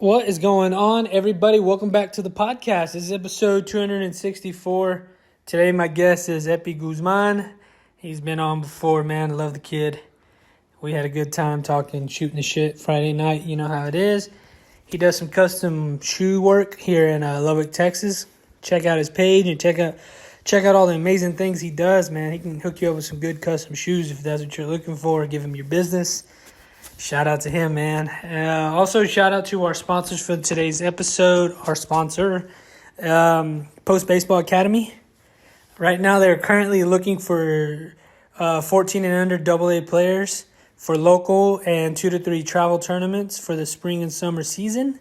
What is going on, everybody? Welcome back to the podcast. This is episode 264. Today, my guest is Epi Guzman. He's been on before, man. Love the kid. We had a good time talking, shooting the shit Friday night. You know how it is. He does some custom shoe work here in Lubbock, Texas. Check out his page and check out all the amazing things he does, man. He can hook you up with some good custom shoes if that's what you're looking for. Give him your business. Shout out to him, man. Also, shout out to our sponsors for today's episode. Our sponsor, Post Baseball Academy. Right now, they're currently looking for 14 and under AA players for local and 2 to 3 travel tournaments for the spring and summer season.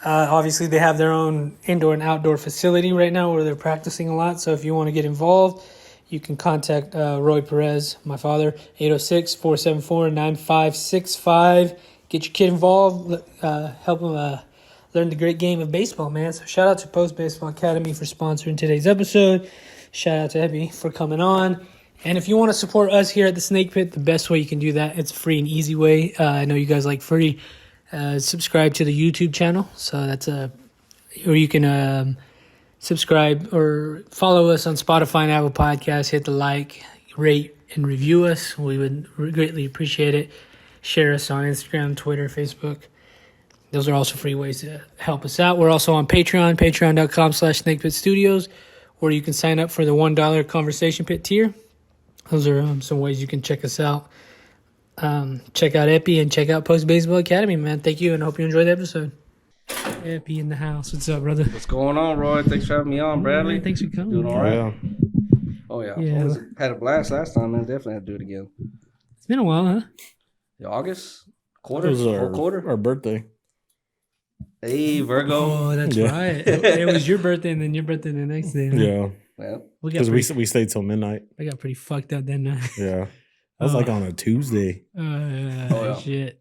Obviously, they have their own indoor and outdoor facility right now where they're practicing a lot. So if you want to get involved, you can contact Roy Perez, my father, 806-474-9565. Get your kid involved. Help him learn the great game of baseball, man. So shout out to Post Baseball Academy for sponsoring today's episode. Shout out to Epi for coming on. And if you want to support us here at the Snake Pit, the best way you can do that, it's a free and easy way. I know you guys like free. Subscribe to the YouTube channel. So that's or you can subscribe or follow us on Spotify and Apple Podcasts. Hit the like, rate, and review us. We would greatly appreciate it. Share us on Instagram, Twitter, Facebook. Those are also free ways to help us out. We're also on Patreon, patreon.com/snakepitstudios, where you can sign up for the $1 Conversation Pit tier. Those are some ways you can check us out. Check out Epi and check out Post Baseball Academy, man. Thank you, and I hope you enjoy the episode. Epi in the house. What's up, brother? What's going on, Roy? Thanks for having me on, Bradley. Man, thanks for coming. Doing all right? Yeah. Oh, yeah. Yeah. Had a blast last time, man. Definitely had to do it again. It's been a while, huh? August? It was Whole quarter? our birthday. Hey, Virgo. Oh, that's Yeah. right. It was your birthday and then your birthday the next day. Huh? Yeah, Yeah. because we stayed till midnight. I got pretty fucked up that night. Yeah, that was like on a Tuesday. yeah. Shit.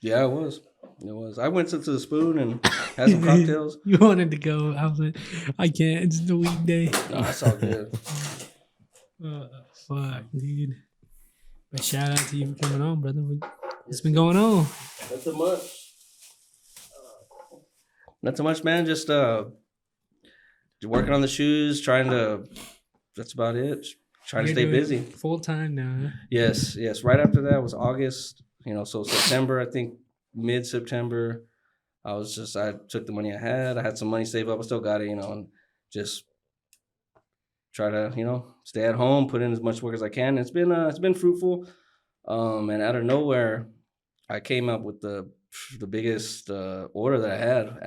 Yeah, it was. It was. I went to the Spoon and had some cocktails. You wanted to go. I was like, I can't. It's the weekday. No, it's all good. Fuck, dude. But shout out to you for coming on, brother. What's been going on? Not too much. Not too much, man. Just working on the shoes, that's about it. Trying to stay busy. Full time now, huh? Yes. Right after that was August. So September, I think mid-September, I took the money I had. I had some money saved up. I still got it, and just try to, stay at home, put in as much work as I can. It's been fruitful. And out of nowhere, I came up with the biggest order that I had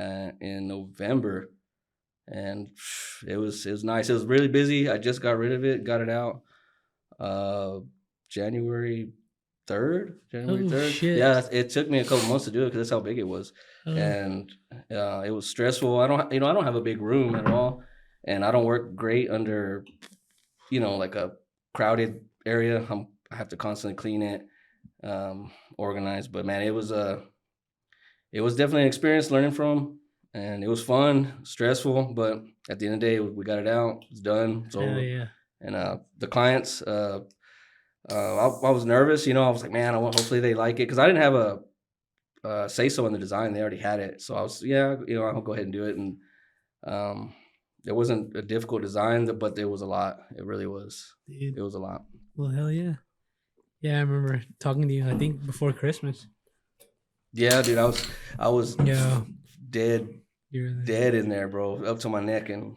in November. And it was nice. It was really busy. I just got rid of it, got it out. January 3rd. Shit. Yeah, it took me a couple months to do it because that's how big it was. And it was stressful. I don't have a big room at all, and I don't work great under, like a crowded area. I have to constantly clean it, organize. But man, it was definitely an experience learning from, and it was fun, stressful, but at the end of the day, we got it out. It's done. It's over. Yeah. And the clients, I was nervous. I was like, man, hopefully they like it, because I didn't have a say so in the design. They already had it, so I was, I'll go ahead and do it. And it wasn't a difficult design, but it was a lot. It really was. Dude. It was a lot. Well, hell yeah. Yeah, I remember talking to you, I think, before Christmas. Yeah, dude, I was Yeah. dead You're dead in there, bro, up to my neck in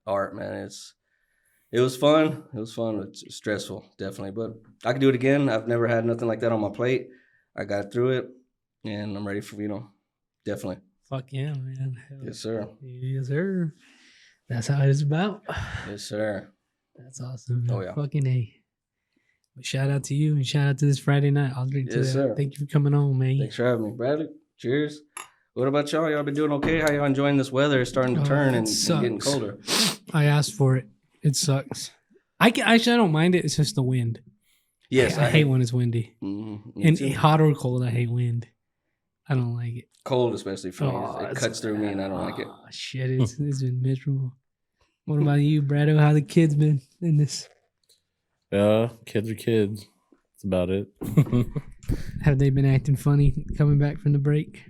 art, man. It was fun. It was fun. It's stressful, definitely, but I could do it again. I've never had nothing like that on my plate. I got through it, and I'm ready for, definitely. Fuck yeah, man. Hell Yes, sir. Yes, sir. That's how it's about. Yes, sir. That's awesome. Man. Oh, yeah. Fucking A. But shout out to you and shout out to this Friday night. I'll drink to Yes, that. sir. Thank you for coming on, man. Thanks for having me, Bradley. Cheers. What about y'all? Y'all been doing okay? How y'all enjoying this weather? It's starting to turn and getting colder. I asked for it. It sucks. I don't mind it. It's just the wind. Yes, I hate when it's windy. Mm-hmm. And hot or cold, I hate wind. I don't like it. Cold, especially for me. It cuts through me, and I don't like it. Shit, it's been miserable. What about you, Brado? How the kids been in this? Kids are kids. That's about it. Have they been acting funny coming back from the break?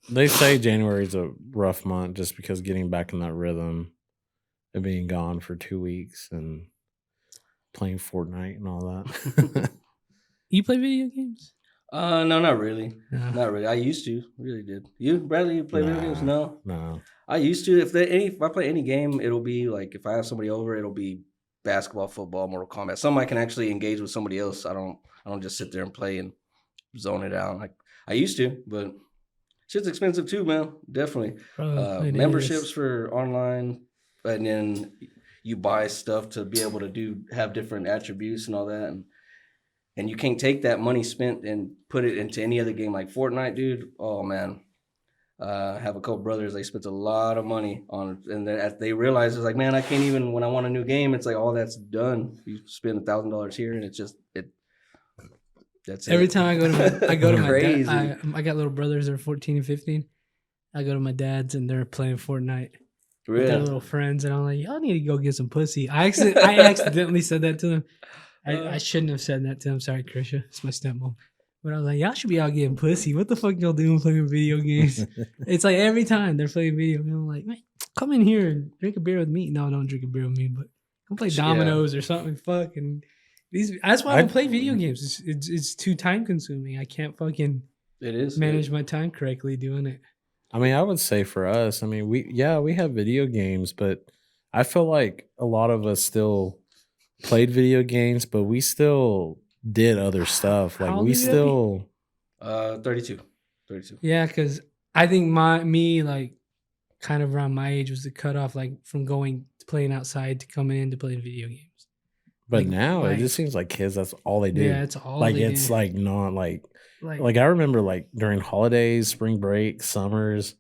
They say January's a rough month just because getting back in that rhythm of being gone for 2 weeks and playing Fortnite and all that. You play video games? No, not really. No. Not really. I used to. Really did. You, Bradley, you play video games? No. No. I used to. If I play any game, it'll be like if I have somebody over, it'll be basketball, football, Mortal Kombat. Something I can actually engage with somebody else. I don't just sit there and play and zone it out. Like I used to, but shit's expensive too, man. Definitely. Memberships for online, and then you buy stuff to be able to have different attributes and all that, and you can't take that money spent and put it into any other game like Fortnite, dude. Oh man. I have a couple brothers. They spent a lot of money on, and then as they realize it's like, man, I can't even when I want a new game. It's like all that's done. You spend $1,000 here, and it's just it. That's Every it. time I go to my Crazy. dad. I got little brothers that are 14 and 15. I go to my dad's and they're playing Fortnite with their Really? little friends, and I'm like, y'all need to go get some pussy. I accidentally said that to them. I shouldn't have said that to them. Sorry, Krisha. It's my stepmom. But I was like, y'all should be out getting pussy. What the fuck y'all doing playing video games? It's like every time they're playing video games, I'm like, man, come in here and drink a beer with me. No, don't drink a beer with me, but come play dominoes or something. Fucking that's why I don't play video games. It's too time consuming. I can't fucking manage my time correctly doing it. I mean, I would say for us, I mean, we have video games, but I feel like a lot of us still played video games, but we still did other stuff. Like we still 32. Yeah, because I think me like kind of around my age was the cutoff, like from going to playing outside to coming in to playing video games. But now it just seems like kids, that's all they do. Yeah, it's all like they it's do. like not like I remember like during holidays, spring break, summers,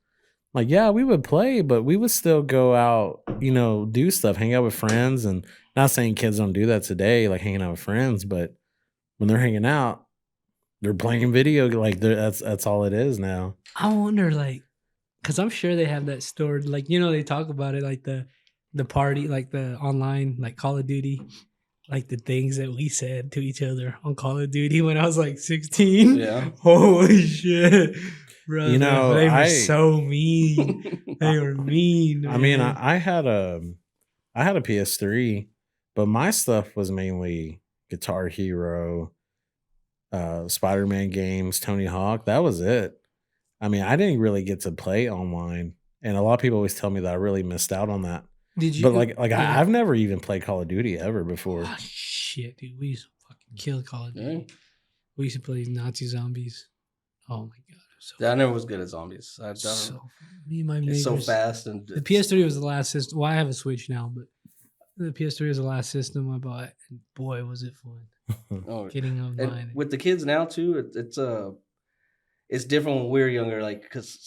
like yeah, we would play, but we would still go out, do stuff, hang out with friends. And not saying kids don't do that today, like hanging out with friends, but when they're hanging out, they're playing video. Like that's all it is now. I wonder, like, because I'm sure they have that stored. Like, they talk about it, like the party, like the online, like Call of Duty, like the things that we said to each other on Call of Duty when I was like 16. Yeah. Holy shit, bro! They were so mean. They were mean. Man. I mean, I had a PS3, but my stuff was mainly Guitar Hero, Spider-Man games, Tony Hawk. That was it. I mean, I didn't really get to play online, and a lot of people always tell me that I really missed out on that. Did you? But I've never even played Call of Duty ever before. Oh, shit, dude, we used to fucking kill Call of Duty. We used to play Nazi zombies. Oh my god, I never was good at zombies. Me and my neighbors. It's so fast, and the PS3 was the last system. Well, I have a Switch now, but the PS3 was the last system I bought, and boy, was it fun. Getting online. With the kids now too, it's different when we were younger. Like, because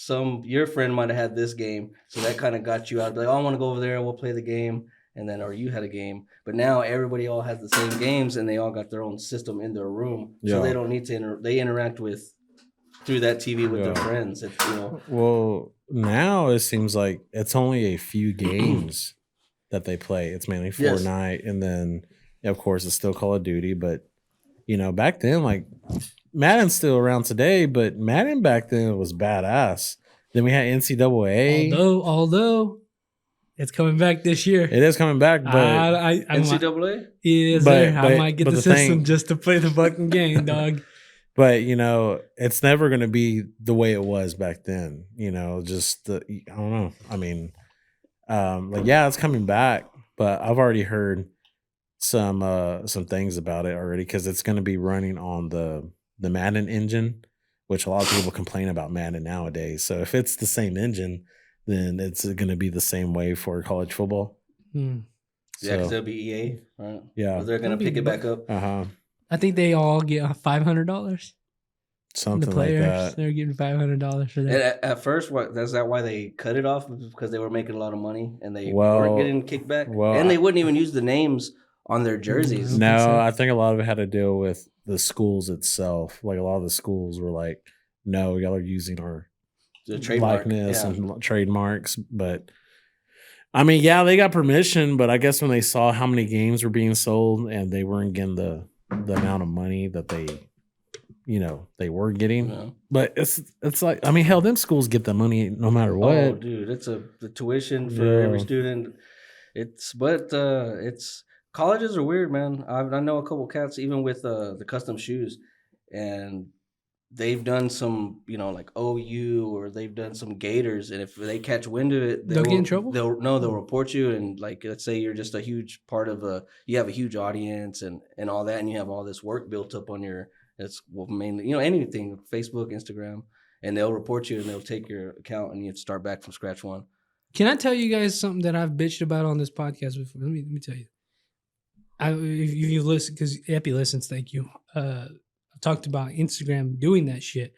your friend might have had this game, so that kind of got you out. Like, oh, I want to go over there. We'll play the game, and then or you had a game. But now everybody all has the same games, and they all got their own system in their room, so they don't need to. They interact through that TV with their friends. Well, now it seems like it's only a few games that they play. It's mainly Fortnite, and then of course it's still Call of Duty. But back then, like Madden's still around today, but Madden back then was badass. Then we had NCAA. Although it's coming back this year. It is coming back, but NCAA? Yes, I might get the system just to play the fucking game, dog. But it's never going to be the way it was back then. I don't know. I mean, it's coming back, but I've already heard some things about it already because it's going to be running on the Madden engine, which a lot of people complain about Madden nowadays. So if it's the same engine, then it's going to be the same way for college football. Yeah, because it'll be EA, right? Yeah, they're going to pick it back up. I think they all get $500. Something the players, like that. They're getting $500 for that. At first, is that why they cut it off? Because they were making a lot of money and they weren't getting kickback? And they wouldn't even use the names on their jerseys. No, I think a lot of it had to deal with the schools itself. Like a lot of the schools were like, no, y'all are using our likeness and trademarks. But I mean, they got permission, but I guess when they saw how many games were being sold and they weren't getting the amount of money that they they were getting. Yeah. But it's like, I mean, hell, them schools get the money no matter what. Oh, dude, it's the tuition for every student. It's colleges are weird, man. I know a couple cats even with the custom shoes, and they've done some, like OU, or they've done some Gators, and if they catch wind of it, They'll get in trouble? They'll report you, and like, let's say you're just a huge part of you have a huge audience and all that, and you have all this work built up on mainly, anything, Facebook, Instagram, and they'll report you and they'll take your account and you have to start back from scratch one. Can I tell you guys something that I've bitched about on this podcast before? Let me tell you. If you listen, because Epi listens, thank you. I've talked about Instagram doing that shit.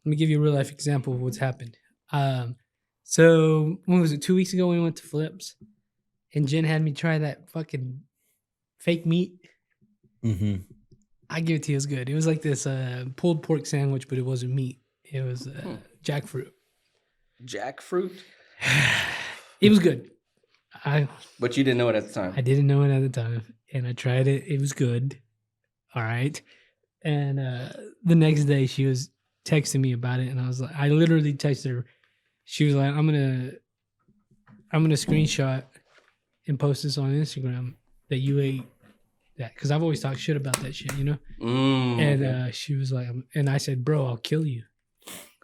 Let me give you a real life example of what's happened. So when was it? 2 weeks ago, we went to Flips, and Jen had me try that fucking fake meat. Mm-hmm. I give it to you, it was good. It was like this pulled pork sandwich, but it wasn't meat. It was jackfruit. Jackfruit? It was good. But you didn't know it at the time. I didn't know it at the time, and I tried it. It was good. All right. And the next day, she was texting me about it, and I literally texted her. She was like, I'm gonna screenshot and post this on Instagram that you ate that, because I've always talked shit about that shit, And okay. she was like, and I said, bro, I'll kill you.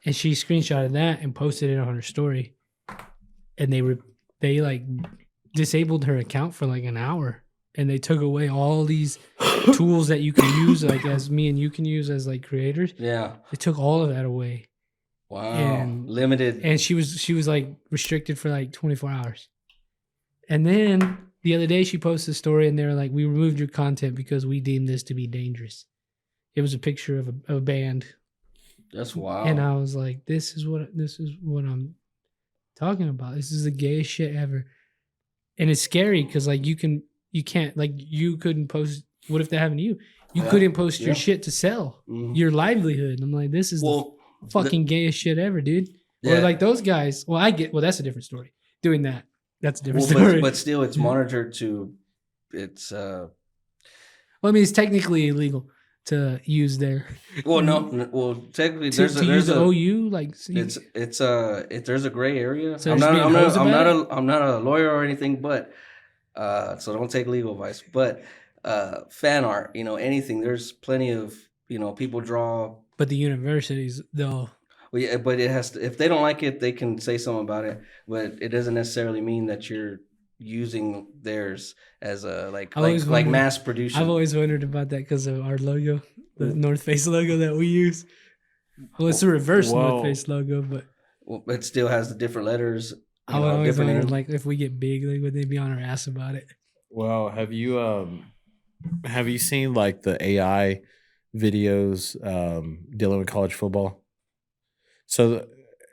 And she screenshotted that and posted it on her story, and they like disabled her account for like an hour, and they took away all these tools that you can use, like as me and you can use as like creators. Yeah. They took all of that away. Wow. And limited. And she was like restricted for like 24 hours. And then the other day she posted a story, and they were like, we removed your content because we deemed this to be dangerous. It was a picture of a band. That's wild. And I was like, this is what I'm talking about. This is the gayest shit ever. And it's scary because like you couldn't post. What if that happened to you? You couldn't post your shit to sell your livelihood. And I'm like, this is the fucking gayest shit ever, dude. Yeah. Or like those guys. Well, that's a different story. Doing that, that's a different story. But still, it's monitored to. It's. Well, I mean, it's technically illegal to use their. Well, no. Well, technically, there's a OU like. There's a gray area. So I'm not a lawyer or anything, but so don't take legal advice. But fan art, anything. There's plenty of people draw. But the universities, though. Well, yeah, but it has to. If they don't like it, they can say something about it. But it doesn't necessarily mean that you're using theirs as a like mass production. I've always wondered about that because of our logo, the North Face logo that we use. Well, it's a reverse North Face logo, but it still has the different letters. I always wondered, like, if we get big, like, would they be on our ass about it? Well, have you seen like the AI videos dealing with college football? So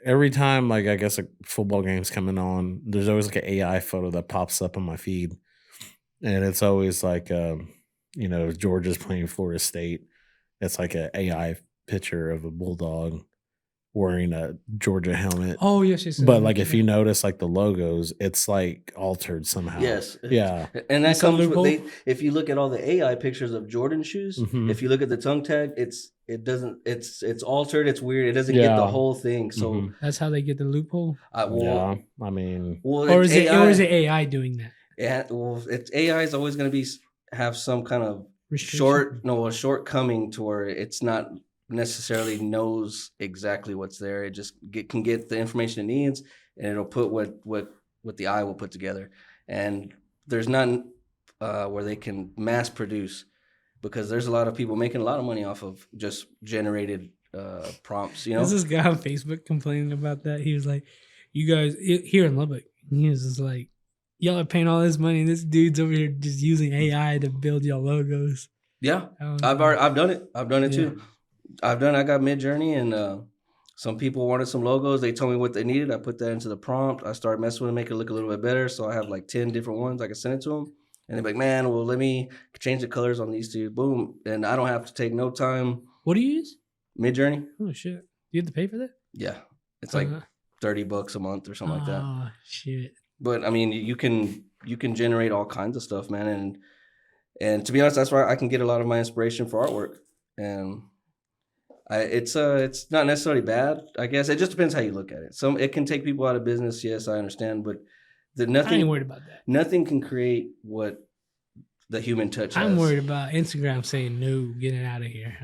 every time, like, I guess a football game's coming on, there's always like an AI photo that pops up on my feed, and it's always like Georgia's playing Florida State. It's like an AI picture of a bulldog wearing a Georgia helmet. Oh yes. But like, if you notice, like the logos, it's like altered somehow. Yes. Yeah. And that comes with if you look at all the AI pictures of Jordan shoes, if you look at the tongue tag, it's altered. It's weird. It doesn't get the whole thing. So that's how they get the loophole. I mean, or is it AI doing that? Yeah. Well, AI is always going to have some kind of shortcoming to where it's not necessarily knows exactly what's there. It just can get the information it needs, and it'll put what the eye will put together. And there's none where they can mass produce, because there's a lot of people making a lot of money off of just generated prompts. There's this guy on Facebook complaining about that. He was like, "You guys here in Lubbock," he was just like, "Y'all are paying all this money, and this dude's over here just using AI to build y'all logos." Yeah, I've done it. I've done it too. I got Midjourney, and some people wanted some logos. They told me what they needed. I put that into the prompt. I started messing with it, make it look a little bit better. So I have like 10 different ones. I can send it to them. And they're like, man, well, let me change the colors on these two. Boom. And I don't have to take no time. What do you use? Midjourney. Oh, shit. You have to pay for that? Yeah. It's like $30 a month or something like that. Oh, shit. But I mean, you can generate all kinds of stuff, man. And to be honest, that's why I can get a lot of my inspiration for artwork. And It's not necessarily bad. I guess it just depends how you look at it. It can take people out of business. Yes, I understand, but I ain't worried about that. Nothing can create what the human touch has. I'm worried about Instagram saying no, get it out of here.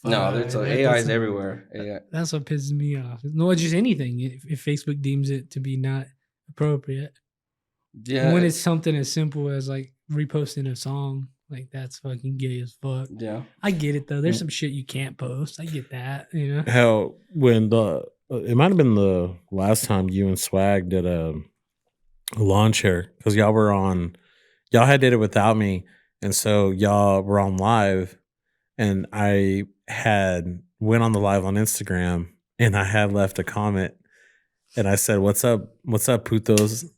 No, there's AI's everywhere. AI. That's what pisses me off. No, it's just anything. If Facebook deems it to be not appropriate, yeah. When it's something as simple as like reposting a song, like that's fucking gay as fuck. Yeah, I get it though. There's some shit you can't post. I get that. You know, Hell, when it might have been the last time you and Swag did a lawn chair because y'all had did it without me, and so y'all were on live, and I had went on the live on Instagram, and I had left a comment, and I said, "What's up, putos?"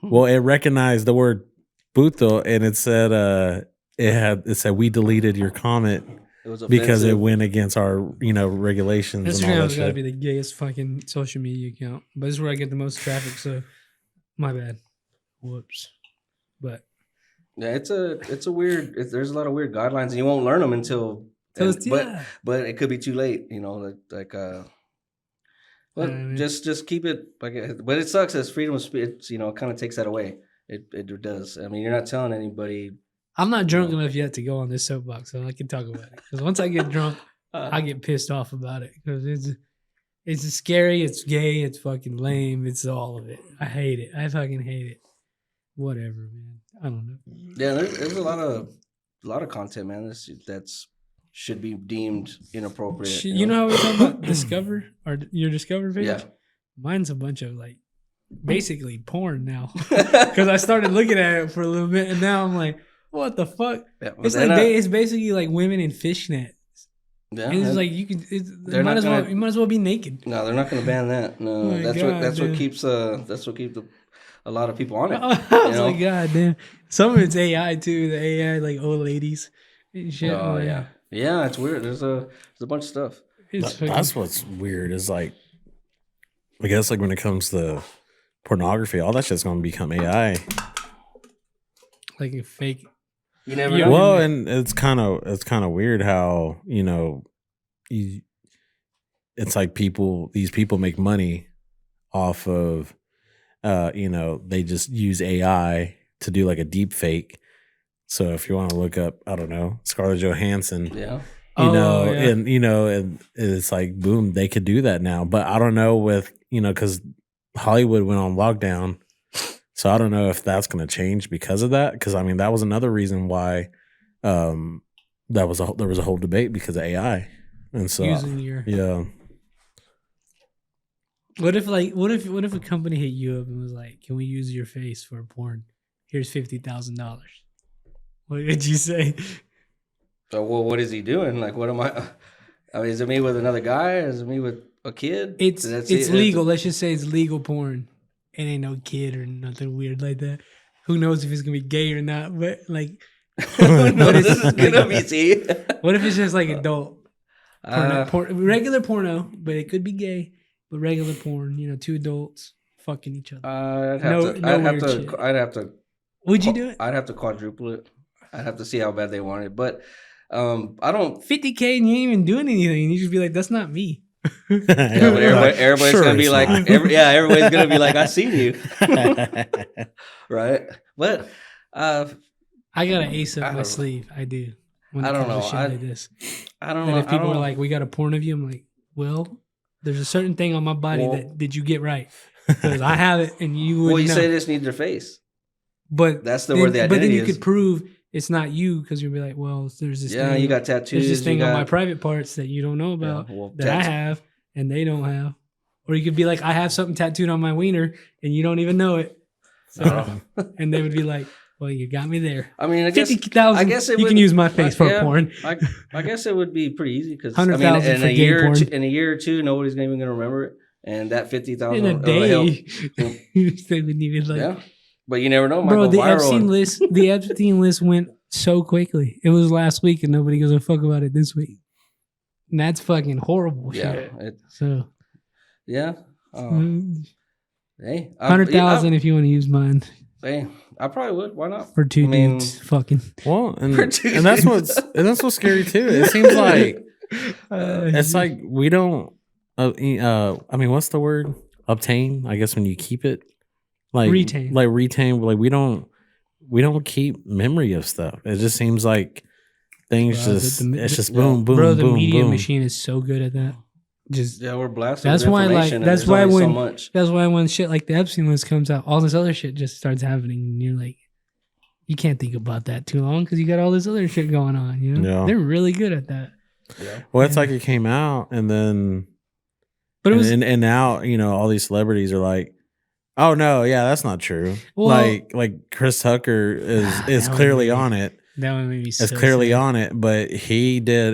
Well, it recognized the word puto, and it said it said we deleted your comment because it went against our regulations. Instagram's got to be the gayest fucking social media account, but this is where I get the most traffic. So my bad. Whoops. But yeah, it's a weird. There's a lot of weird guidelines, and you won't learn them until. But it could be too late. But just keep it like. But it sucks as freedom of speech. It kind of takes that away. It does. I mean, you're not telling anybody. I'm not drunk enough yet to go on this soapbox, so I can talk about it. Because once I get drunk, I get pissed off about it. Because it's scary, it's gay, it's fucking lame, it's all of it. I hate it. I fucking hate it. Whatever, man. I don't know. Yeah, there's a lot of content, man. That's should be deemed inappropriate. You know how we talk about Discover or your Discover page? Yeah. Mine's a bunch of like basically porn now. Because I started looking at it for a little bit, and now I'm like, what the fuck? Yeah, it's like it's basically like women in fishnets. Yeah, and it's like you might as well be naked. No, they're not going to ban that. No, that's what keeps a lot of people on it. I was like, God damn. Some of it's AI too. The AI like old ladies and shit. Oh yeah. Yeah, it's weird. There's a bunch of stuff. That's what's weird is like, I guess like when it comes to pornography, all that shit's gonna become AI. Like a fake. You never know. Well, and it's kind of weird how it's like these people make money off of, they just use AI to do like a deep fake. So if you want to look up, I don't know, Scarlett Johansson, yeah, and it's like, boom, they could do that now. But I don't know with, because Hollywood went on lockdown. So I don't know if that's going to change because of that. Because I mean, that was another reason why there was a whole debate because of AI. And so yeah. What if a company hit you up and was like, "Can we use your face for porn? Here's $50,000." What did you say? So, well, what is he doing? Like, what am I? I mean, is it me with another guy? Is it me with a kid? It's legal. Let's just say it's legal porn. It ain't no kid or nothing weird like that. Who knows if it's gonna be gay or not? But like, this is gonna be see. What if it's just like adult regular porno, but it could be gay, but regular porn. 2 adults fucking each other. I'd have to. Would you do it? I'd have to quadruple it. I'd have to see how bad they want it, but I don't. $50K and you ain't even doing anything. And you just be like, "That's not me." Yeah, but everybody's gonna be like, everybody's gonna be like, "I seen you," right? But I got an ace up my sleeve. I do. I don't know. I don't know. And if people are like, "We got a porn of you," I'm like, "Well, there's a certain thing on my body that did you get right? Because I have it, and you would." Well, you say this needs their face, but that's where the identity is. But then you could prove it's not you because you'll be like, "Well, there's this. Yeah, thing, you got tattoos. There's this thing on my private parts that you don't know about that I have, and they don't have." Or you could be like, "I have something tattooed on my wiener, and you don't even know it." So, and they would be like, "Well, you got me there." I mean, I guess $50,000. I guess you can use my face for porn. I guess it would be pretty easy because $100,000 in a year or two, nobody's even going to remember it, and that $50,000 in a day, they wouldn't even like. Yeah, but you never know. Bro, the Epstein list went so quickly. It was last week, and nobody gives a fuck about it this week. And that's fucking horrible shit. Yeah. Hey, 100,000 if you want to use mine. Hey, I probably would. Why not? For two dudes fucking. Well, and that's what's scary too. It seems like It's like we don't. I mean, what's the word? Obtain. I guess when you keep it, like Retain. like retain. Like we don't keep memory of stuff. It just seems like things Bro, it's just boom, boom, bro, the boom, media boom. machine is so good at that. Just Yeah, we're blasted. that's with why, like, information, and that's there's why only so when much. that's why when shit like the Epstein list comes out, all this other shit just starts happening, and you're like, you can't think about that too long because you got all this other shit going on. You know, Yeah. they're really good at that. Yeah. Well, it's like it came out, and then, But it was and now all these celebrities are like, oh no, yeah, that's not true. Well- like Chris Tucker is that clearly would be- on it. that one made me so It's clearly sad. on it, but he did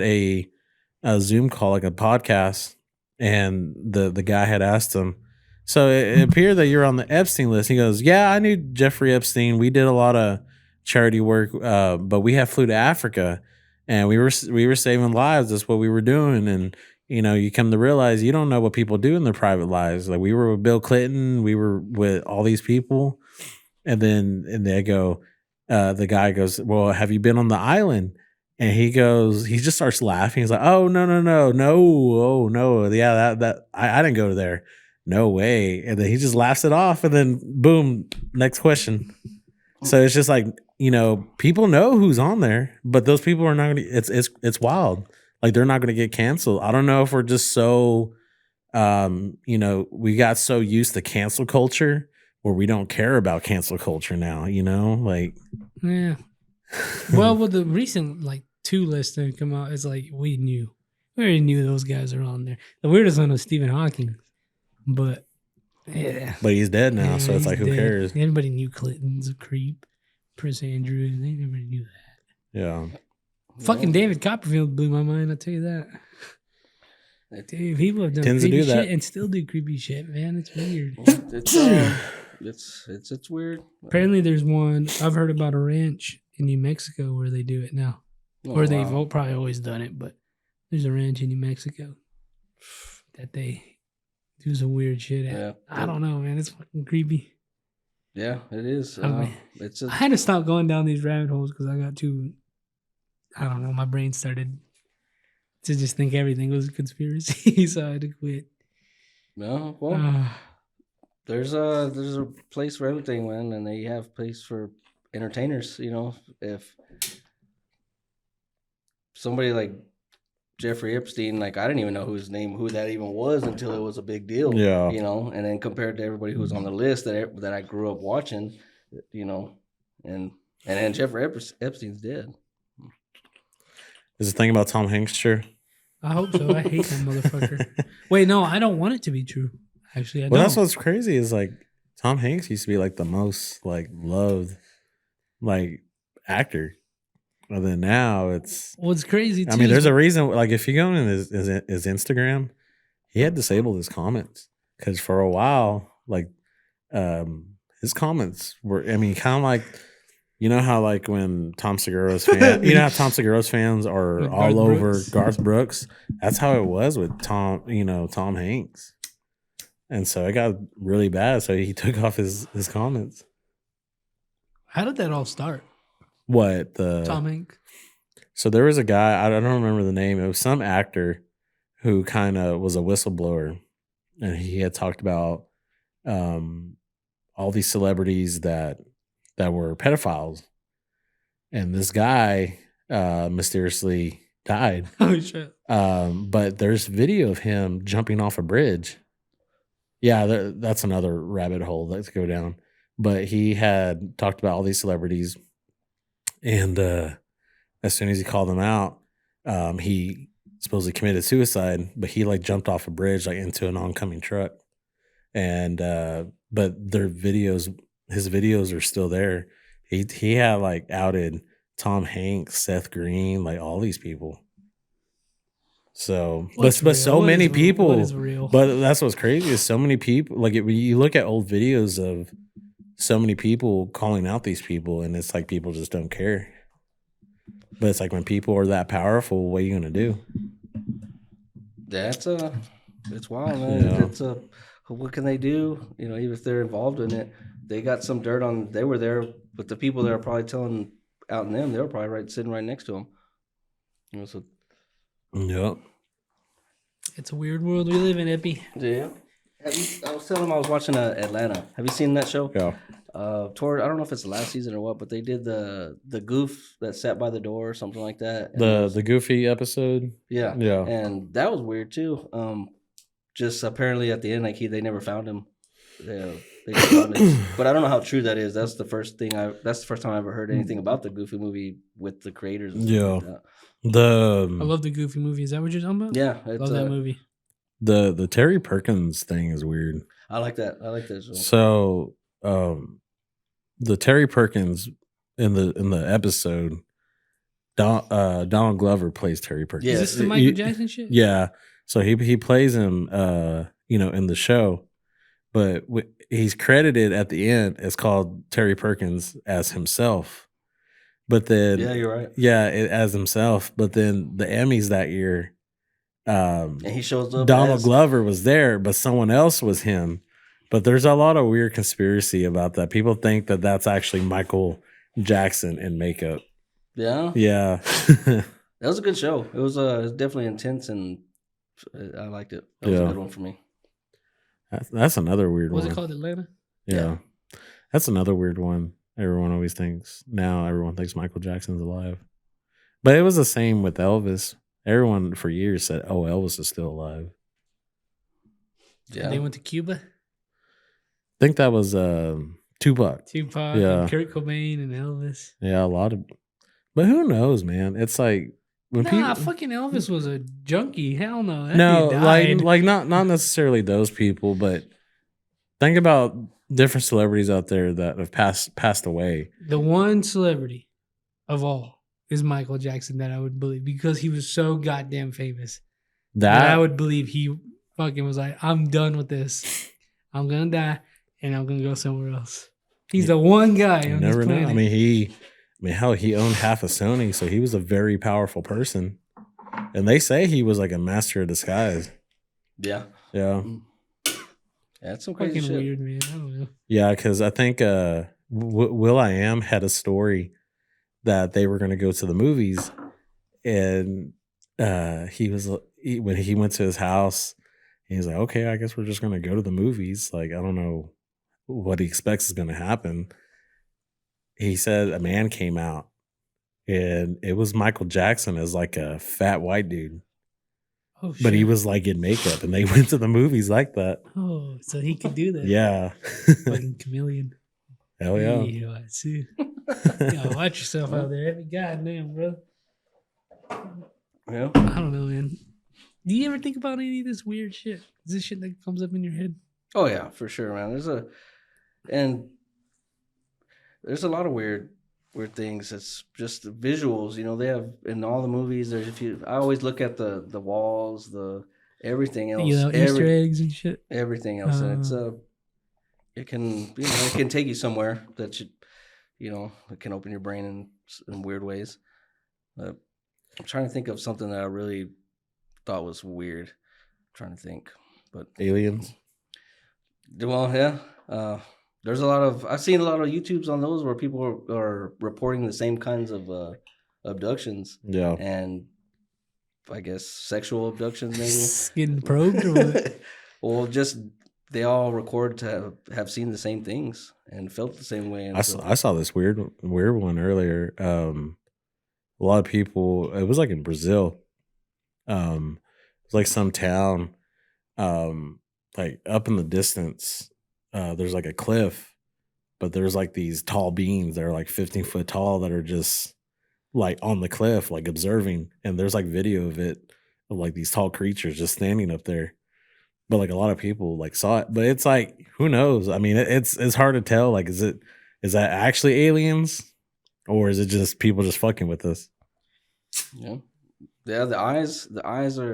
a Zoom call, like a podcast, and the guy had asked him. So it appeared that you're on the Epstein list. He goes, "Yeah, I knew Jeffrey Epstein. We did a lot of charity work, but we flew to Africa, and we were saving lives. That's what we were doing. And you come to realize you don't know what people do in their private lives. Like we were with Bill Clinton, we were with all these people, and they go." The guy goes, "Well, have you been on the island?" And he just starts laughing. He's like, "Oh, no, oh no, yeah, that I didn't go there, no way." And then he just laughs it off, and then boom, next question. So it's just like people know who's on there, but those people are not gonna. It's wild. Like they're not gonna get canceled. I don't know if we're just so, we got so used to cancel culture where we don't care about cancel culture now. Like. Yeah. Well, with the recent 2 lists that come out, it's like we already knew those guys are on there. The weirdest one was Stephen Hawking, but yeah, But he's dead now, yeah, so it's he's like, who dead. cares? Everybody knew Clinton's a creep, Prince Andrew, and they never knew that. Yeah. Fucking David Copperfield blew my mind. I'll tell you that. Dude, people have done Tends to creepy do that. shit and still do creepy shit, man. It's weird. It's weird. Apparently, there's one I've heard about a ranch in New Mexico where they do it now. Oh, Or they've wow. probably always done it, but there's a ranch in New Mexico that they do some weird shit at. Yeah. I don't know, man. It's fucking creepy. Yeah, it is. I mean, It's I just, had to stop going down these rabbit holes because I got too, I don't know, my brain started to just think everything was a conspiracy, so I had to quit. no. Well, there's a place for everything, man, and they have place for entertainers. If somebody like Jeffrey Epstein, I didn't even know who that even was until it was a big deal. Yeah. And then compared to everybody who was on the list that I grew up watching, and then Jeffrey Epstein's dead. Is the thing about Tom Hanks true? I hope so. I hate that motherfucker. Wait, no, I don't want it to be true. Actually, I Well, don't. that's what's crazy is Tom Hanks used to be the most loved actor. But then now it's. What's crazy too. I mean, there's a reason. If you go in his Instagram, he had disabled his comments because for a while, his comments were. I mean, kind of how when Tom Segura's fan, how Tom Segura's fans are With all Garth over Brooks. Garth Brooks. That's how it was with Tom Hanks, and so it got really bad. So he took off his comments. How did that all start? What Tom Hanks. So there was a guy, I don't remember the name. It was some actor who kind of was a whistleblower, and he had talked about all these celebrities that were pedophiles, and this guy mysteriously died. Oh shit. But there's video of him jumping off a bridge. Yeah, that's another rabbit hole let's go down. But he had talked about all these celebrities, and as soon as he called them out, he supposedly committed suicide. But he jumped off a bridge into an oncoming truck, and but his videos are still there. He had outed Tom Hanks, Seth Green, all these people. So, What's but real? so What many is real? people. What is real? But that's what's crazy is so many people. When you look at old videos of so many people calling out these people, and it's people just don't care. But it's when people are that powerful, what are you gonna do? It's wild, man. Yeah. What can they do? Even if they're involved in it, they got some dirt on. They were there, but the people that are probably telling out in them, they were probably sitting right next to them. So Yep. It's a weird world we live in, Epi. Yeah. I was telling him I was watching Atlanta. Have you seen that show? Yeah. Toward I don't know if it's the last season or what, but they did the goof that sat by the door or something like that. And The Goofy episode. yeah, Yeah. and that was weird too. Just apparently at the end, like they never found him. Yeah, they just found it. But I don't know how true that is. That's the first time I ever heard anything about the Goofy movie with the creators. And stuff like that. I love the Goofy movie. Is that what you're talking about? Yeah, Love that movie. The Terry Perkins thing is weird. I like that. I like that show. So, the Terry Perkins in the episode, Donald Glover plays Terry Perkins. Is this the Michael Jackson shit? Yeah. So he plays him, in the show, but he's credited at the end as called Terry Perkins as himself. But then, yeah, you're right. Yeah, as himself. But then the Emmys that year, and he shows up. Donald Glover was there, but someone else was him. But there's a lot of weird conspiracy about that. People think that that's actually Michael Jackson in makeup. Yeah, yeah. That was a good show. It was definitely intense, and I liked it. That was a good one for me. That's another weird one. Was it called Atlanta? Yeah, that's another weird one. Everyone always thinks Michael Jackson's alive, but it was the same with Elvis. Everyone for years said, "Oh, Elvis is still alive." Yeah, and they went to Cuba. I think that was Tupac, and Kurt Cobain, and Elvis. Yeah, a lot of, but who knows, man? It's like when people fucking Elvis was a junkie. Hell no, like not necessarily those people, but think about different celebrities out there that have passed away. The one celebrity of all is Michael Jackson that I would believe, because he was so goddamn famous. That I would believe he fucking was like, I'm done with this. I'm gonna die and I'm gonna go somewhere else. He's the one guy on this planet. Know. Hell, he owned half of Sony, so he was a very powerful person. And they say he was like a master of disguise. Yeah. Yeah. That's some crazy fucking shit. Weird, man. I don't know. Yeah, because I think Will.i.am had a story that they were going to go to the movies, and when he went to his house, he's like, "Okay, I guess we're just going to go to the movies." Like, I don't know what he expects is going to happen. He said a man came out, and it was Michael Jackson as like a fat white dude. Oh, shit. But he was like in makeup, and they went to the movies like that. Oh, so he could do that. Yeah. Fucking chameleon. Hell yeah. Yeah, I see. Yeah, watch yourself out there. Goddamn, bro. Yeah. I don't know, man. Do you ever think about any of this weird shit? Is this shit that comes up in your head? Oh yeah, for sure, man. There's a lot of weird things. It's just the visuals, they have in all the movies. I always look at the walls, everything else, Easter eggs and shit. Everything else, and it's it can take you somewhere that it can open your brain in weird ways. I'm trying to think of something that I really thought was weird. I'm trying to think, but aliens. Well, yeah. There's I've seen a lot of YouTubes on those where people are reporting the same kinds of abductions. Yeah. And I guess sexual abductions, maybe. Getting probed or what? Well, just they all record to have seen the same things and felt the same way. I saw this weird one earlier. A lot of people, it was like in Brazil. It was like some town, like up in the distance. There's like a cliff, but there's like these tall beams that are like 15 foot tall that are just like on the cliff, like observing. And there's like video of it, of like these tall creatures just standing up there. But like a lot of people like saw it, but it's like, who knows? I mean, it's hard to tell. Like, is that actually aliens, or is it just people just fucking with us? Yeah. Yeah, the eyes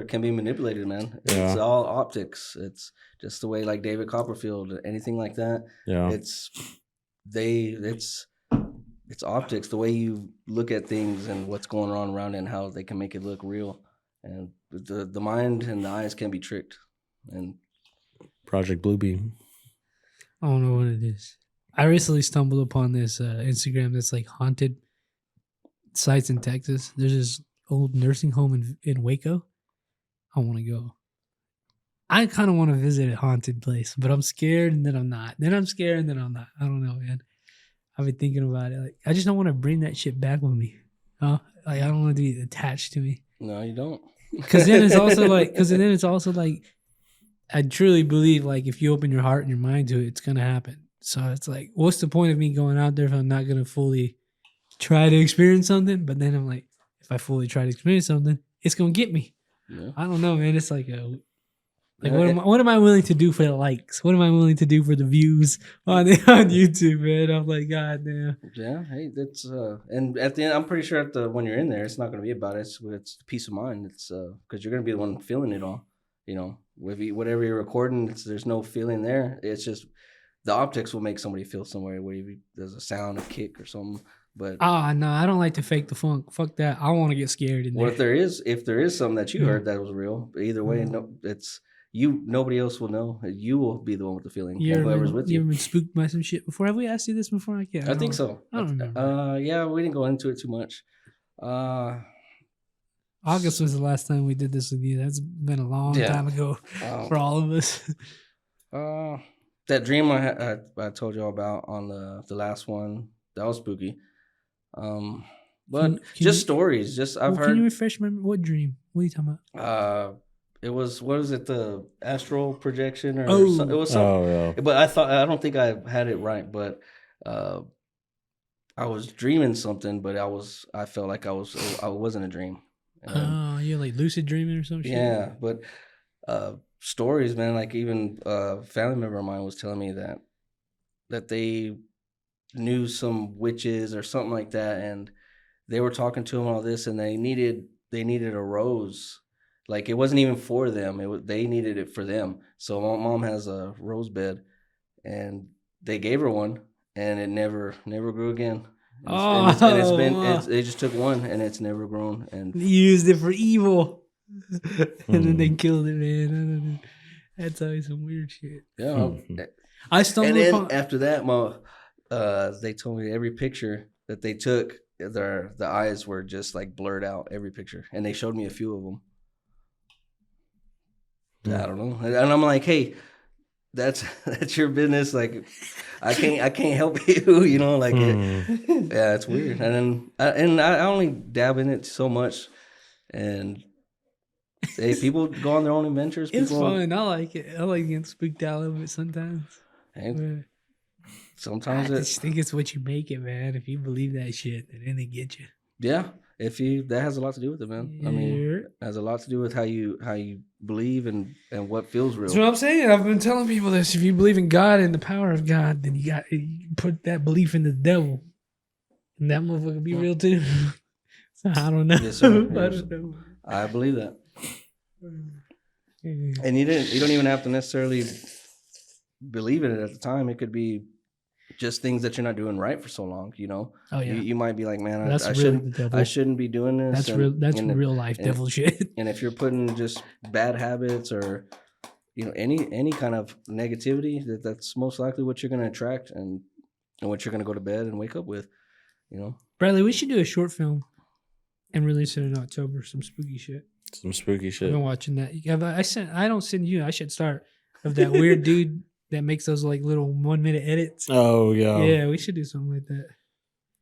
can be manipulated, man. Yeah. It's all optics. It's just the way, like David Copperfield, anything like that. Yeah. It's optics, the way you look at things and what's going on around it and how they can make it look real. And the mind and the eyes can be tricked. And Project Bluebeam. I don't know what it is. I recently stumbled upon this Instagram that's like haunted sites in Texas. There's this old nursing home in Waco. I want to go. I kind of want to visit a haunted place, but I'm scared and then I'm not. Then I'm scared and then I'm not. I don't know, man. I've been thinking about it. Like, I just don't want to bring that shit back with me. Like, I don't want it to be attached to me. No, you don't. Because then it's also like, I truly believe, like, if you open your heart and your mind to it, it's gonna happen. So it's like, what's the point of me going out there if I'm not gonna fully try to experience something? But then I'm like, if I fully try to experience something, it's gonna get me. Yeah. I don't know, man. It's like what am I willing to do for the likes? What am I willing to do for the views on YouTube, man? I'm like, God damn. Yeah, hey, that's and at the end, I'm pretty sure when you're in there, it's not going to be about it. It's peace of mind. It's because you're going to be the one feeling it all. You know, whatever you're recording, there's no feeling there. It's just the optics will make somebody feel somewhere. Where there's a sound, a kick, or something. But no, I don't like to fake the funk. Fuck that. I want to get scared in there. Well, if there is something that you heard that was real, either way, no, it's. Nobody else will know. You will be the one with the feeling. Whoever's with you. You ever been spooked by some shit before? Have we asked you this before? I can't. I think so. I don't remember. Yeah, we didn't go into it too much. August was the last time we did this with you. That's been a long time ago for all of us. That dream I told y'all about on the last one, that was spooky. But just stories. I've heard. Can you refresh my memory? What dream? What are you talking about? It was, what was it, the astral projection or something? It was something. Oh, yeah. But I don't think I had it right, but I was dreaming something, but I felt like I wasn't a dream. You're like lucid dreaming or some shit? Yeah, but stories, man, like even a family member of mine was telling me that they knew some witches or something like that, and they were talking to them all this, and they needed a rose. Like, it wasn't even for them. They needed it for them. So my mom has a rose bed, and they gave her one, and it never grew again. They just took one, and it's never grown. And they used it for evil, and then they killed it, man. That's always some weird shit. Yeah, I stumbled upon. After that, they told me every picture that they took, the eyes were just like blurred out. Every picture, and they showed me a few of them. I don't know, and I'm like, hey, that's your business. Like, I can't help you, you know. Like, yeah, it's weird. And then I only dab in it so much, and people go on their own adventures. It's fun. I like it. I like getting spooked out a little bit sometimes. And sometimes I just think it's what you make it, man. If you believe that shit, then they get you. Yeah. That has a lot to do with it, man. I mean, it has a lot to do with how you believe and what feels real. That's what I'm saying. I've been telling people this. If you believe in God and the power of God, then you put that belief in the devil, and that motherfucker be real too. So I don't know. Yes, sir. I don't know. I believe that. And you don't even have to necessarily believe in it at the time. It could be just things that you're not doing right for so long, you know. Oh yeah. You might be like, man, I shouldn't be doing this. That's real life devil shit. And if you're putting just bad habits or, you know, any kind of negativity, that's most likely what you're going to attract and what you're going to go to bed and wake up with, you know. Bradley, we should do a short film and release it in October. Some spooky shit. I've been watching that. I don't send you. I should start of that weird dude that makes those like little 1 minute edits. Oh yeah. Yeah, we should do something like that.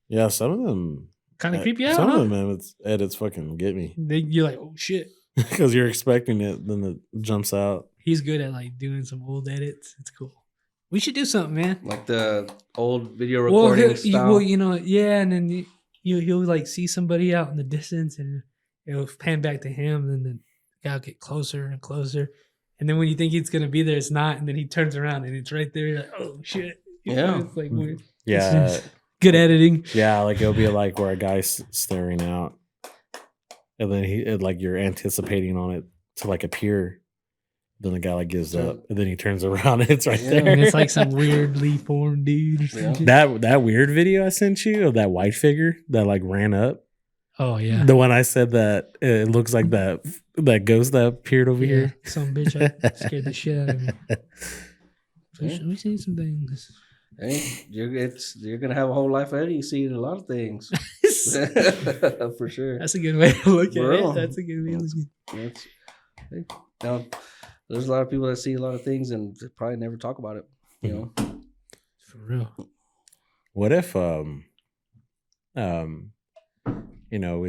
Yeah, some of them kind of creep you out. Some of them edits fucking get me. You're like, oh shit, because you're expecting it, then it jumps out. He's good at like doing some old edits. It's cool. We should do something, man. Like the old video recording style. Well, you know, yeah, and then you'll like see somebody out in the distance, and it'll pan back to him, and then the guy will get closer and closer. And then when you think it's going to be there, it's not. And then he turns around and it's right there. You're like, oh, shit. Yeah. It's like weird. Yeah. Good editing. Yeah. Like it'll be like where a guy's staring out. And then like you're anticipating on it to like appear. Then the guy like gives up. And then he turns around and it's right there. And it's like some weirdly formed dude. Yeah. That weird video I sent you of that white figure that like ran up. Oh yeah, the one I said that it looks like that ghost that appeared over here. Some bitch scared the shit out of me. We've seen some things. Hey, you're gonna have a whole life ahead of you, seeing a lot of things. For sure. That's a good way to look at it. That's a good way to look at it. Hey, now, there's a lot of people that see a lot of things and they probably never talk about it. You know, For real. What if we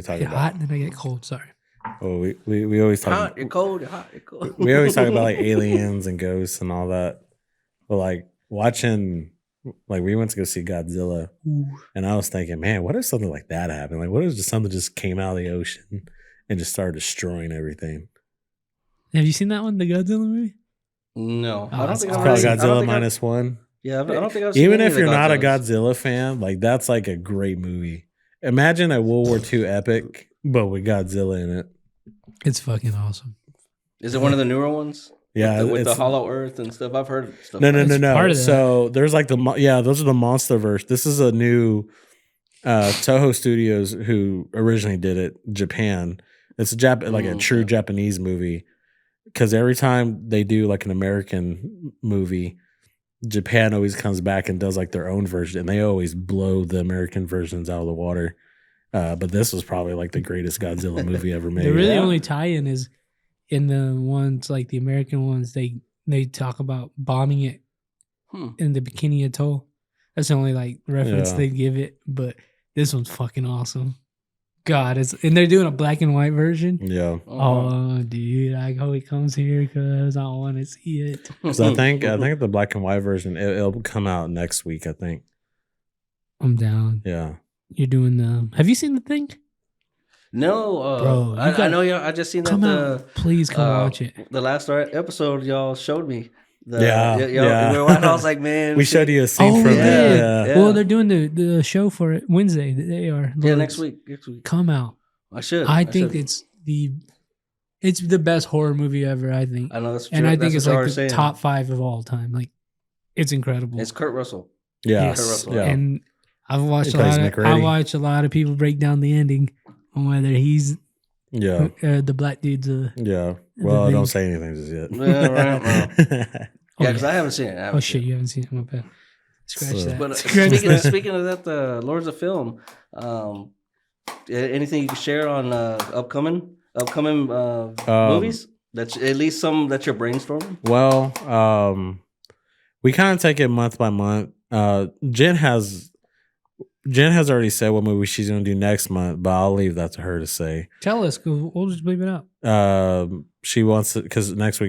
talk I get about hot and then I get cold. Sorry. we always talk hot, you're cold, you're hot, you're cold. we always talk about like aliens and ghosts and all that. But like watching, like we went to go see Godzilla, and I was thinking, man, what if something like that happened? Like, what if just something just came out of the ocean and just started destroying everything? Have you seen that one, the Godzilla movie? No, Oh, I don't it's think It's I've called really- I don't Godzilla think I've- minus one. Yeah, I don't think I've seen Even any if of the you're not a Godzillas. Godzilla fan, like that's like a great movie. Imagine a World War II epic, but with Godzilla in it. It's fucking awesome. Is it one of the newer ones? Yeah, with the it's- Hollow Earth and stuff. I've heard stuff. No, like no, that. no, part no. of that. So there's like those are the MonsterVerse. This is a new Toho Studios who originally did it, Japan. It's a like a true Japanese movie. Because every time they do like an American movie, Japan always comes back and does like their own version, and they always blow the American versions out of the water. But this was probably like the greatest Godzilla movie ever made. The really Yeah. only tie-in is in the ones like the American ones. They talk about bombing it in the Bikini Atoll. That's the only like reference Yeah. they give it. But this one's fucking awesome. God, and they're doing a black and white version. Yeah. Oh, dude, I hope it comes here because I want to see it. So I think the black and white version it'll come out next week. I think. I'm down. Yeah. You're doing the. Have you seen the thing? No, Bro, I know y'all. I just seen that. Come out, please come watch it. The last episode y'all showed me. Yeah. I was like, man, We showed you a scene Oh, from we it. did. Yeah. Well, they're doing the show for it Wednesday. They are. Yeah, Lords. next week. Next week. Come out. I should. I think should. it's the best horror movie ever. I think, I know that's true. and I think That's it's what y'all like are the saying. top 5 of all time. Like, it's incredible. It's Kurt Russell. Yes. Kurt Russell. Yeah. And I've watched He plays I McReady. watched a lot of people break down the ending on whether he's Yeah. the black dude's. Yeah. Well, thing. don't say anything just yet. Yeah, right. Oh, Yeah, because I haven't seen it. I haven't Oh seen shit, it. you haven't seen it. My bad. Scratch So- that. But Scratch that. speaking of that, the Lords of Film, anything you can share on upcoming movies? That's at least some that you're brainstorming. Well, we kind of take it month by month. Jen has already said what movie she's going to do next month, but I'll leave that to her to say. Tell us, 'cause we'll just leave it out. She wants it because next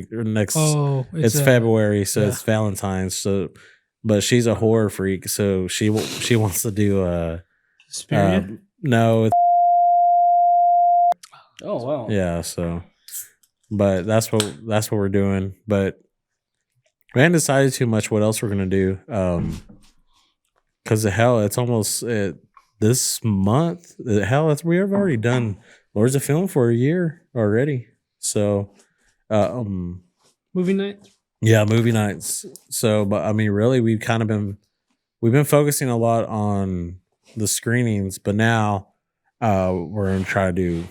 Oh, it's February, so yeah. it's Valentine's. So, but she's a horror freak, so she wants to do Suspiria? no, Oh wow! yeah. So, but that's what we're doing. But we haven't decided too much what else we're gonna do. Because it's almost this month. We have already done Lords of Film for a year already. So, Movie night? yeah, movie nights. So, but I mean, really, we've been focusing a lot on the screenings, but now we're gonna try to do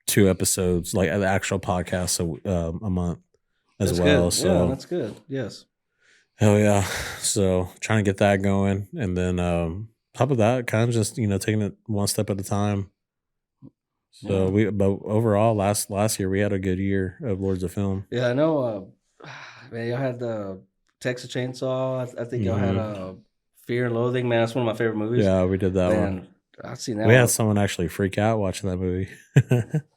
2 episodes, like the actual podcast, a month as That's well. good. So Yeah, that's good. Yes. hell yeah. So trying to get that going, and then top of that, kind of just taking it one step at a time. So but overall, last year we had a good year of Lords of Film. Yeah, I know. Man, y'all had the Texas Chainsaw. I think y'all had Fear and Loathing. Man, that's one of my favorite movies. Yeah, we did that one. Man, I've seen that. We one. had someone actually freak out watching that movie.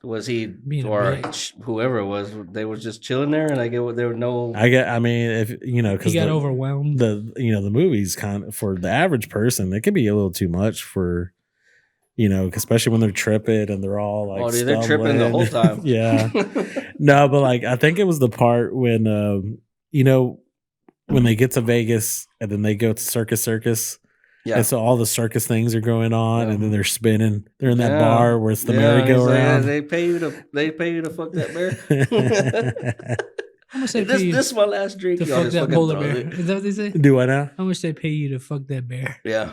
Was he Being a or bitch. whoever it was? They were just chilling there, and there were no. I mean, if He because got overwhelmed. the movie's kind of, for the average person, it can be a little too much for, especially when they're tripping and they're all like, Oh, dude, they're tripping the whole time. Yeah. No, but like, I think it was the part when, when they get to Vegas and then they go to Circus. Yeah. And so all the circus things are going on, and then they're spinning. They're in that Yeah. bar where it's the Yeah, merry-go-round. they pay you to fuck that bear. How much they pay you this is my last drink. to Y'all fuck just that fucking polar throw bear? it. Is that what they say? Do I now? How much they pay you to fuck that bear? Yeah.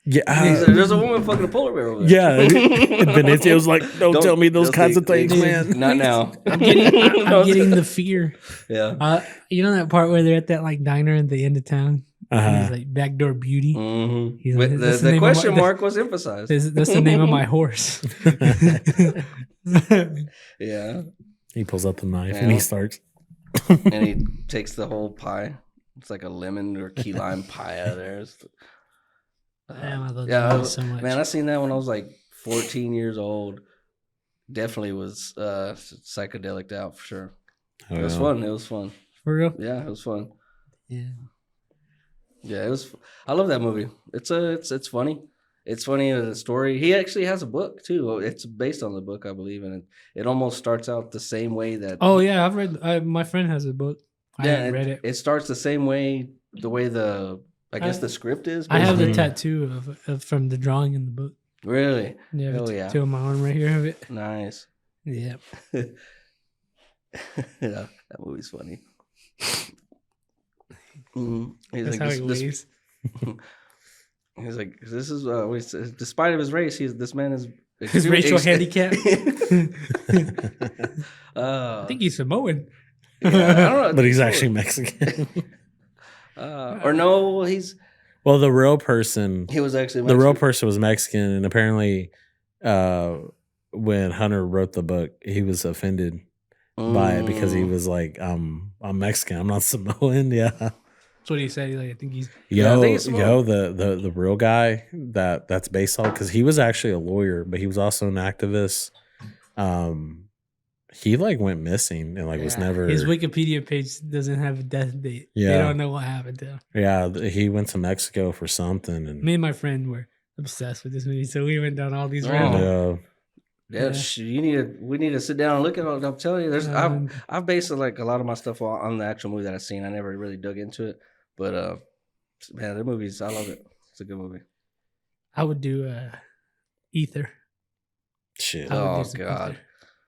Yeah. There's a woman fucking a polar bear over there. Yeah. And Benicio was like, don't tell me those kinds of things, man. Not now. I'm getting the fear. Yeah. You know that part where they're at that like diner at the end of town? And he's like backdoor beauty. Mm-hmm. He's like, that's the The name of question my- mark was emphasized. That's the name of my horse. Yeah. He pulls out the knife Yeah. and he starts. And he takes the whole pie. It's like a lemon or key lime pie out of there. Damn, I love yeah, that movie so much. man, I seen that when I was like 14 years old. Definitely was psychedelic out for sure. Oh, It was yeah. fun. It was fun. For real? Yeah, it was fun. Yeah. Yeah, it was. I love that movie. It's funny. It's funny as a story. He actually has a book too. It's based on the book, I believe, and it almost starts out the same way that. Oh yeah, I've read. My friend has a book. I yeah, haven't read it. It starts the same way. The way I guess the script is. I have the basically. tattoo of from the drawing in the book. Really? Yeah, I have Oh a yeah. tattoo on my arm right here of it. Nice. Yeah. Yeah, that movie's funny. He's That's like, how he weighs. He's like, this is despite of his race, this man is His racial handicap. I I think he's Samoan. I don't know, But he's actually Mexican. or no, Well, the real person, he was actually the real Mexican. person was Mexican, and apparently, when Hunter wrote the book, he was offended by it because he was like, I'm Mexican, I'm not Samoan. Yeah. That's what he said. Like, I think he's. Yeah, I think it's the real guy that's based on, because he was actually a lawyer, but he was also an activist. He like went missing and like was never. His Wikipedia page doesn't have a death date. Yeah. They don't know what happened to him. Yeah, he went to Mexico for something, and Me and my friend were obsessed with this movie, so we went down all these Oh. random. yeah, we need to sit down and look at it. I'm telling you, Um, I've based like a lot of my stuff on the actual movie that I've seen. I never really dug into it, but man, the movies, I love it. It's a good movie. I would do Ether. shit. I would Oh, do some God. Ether.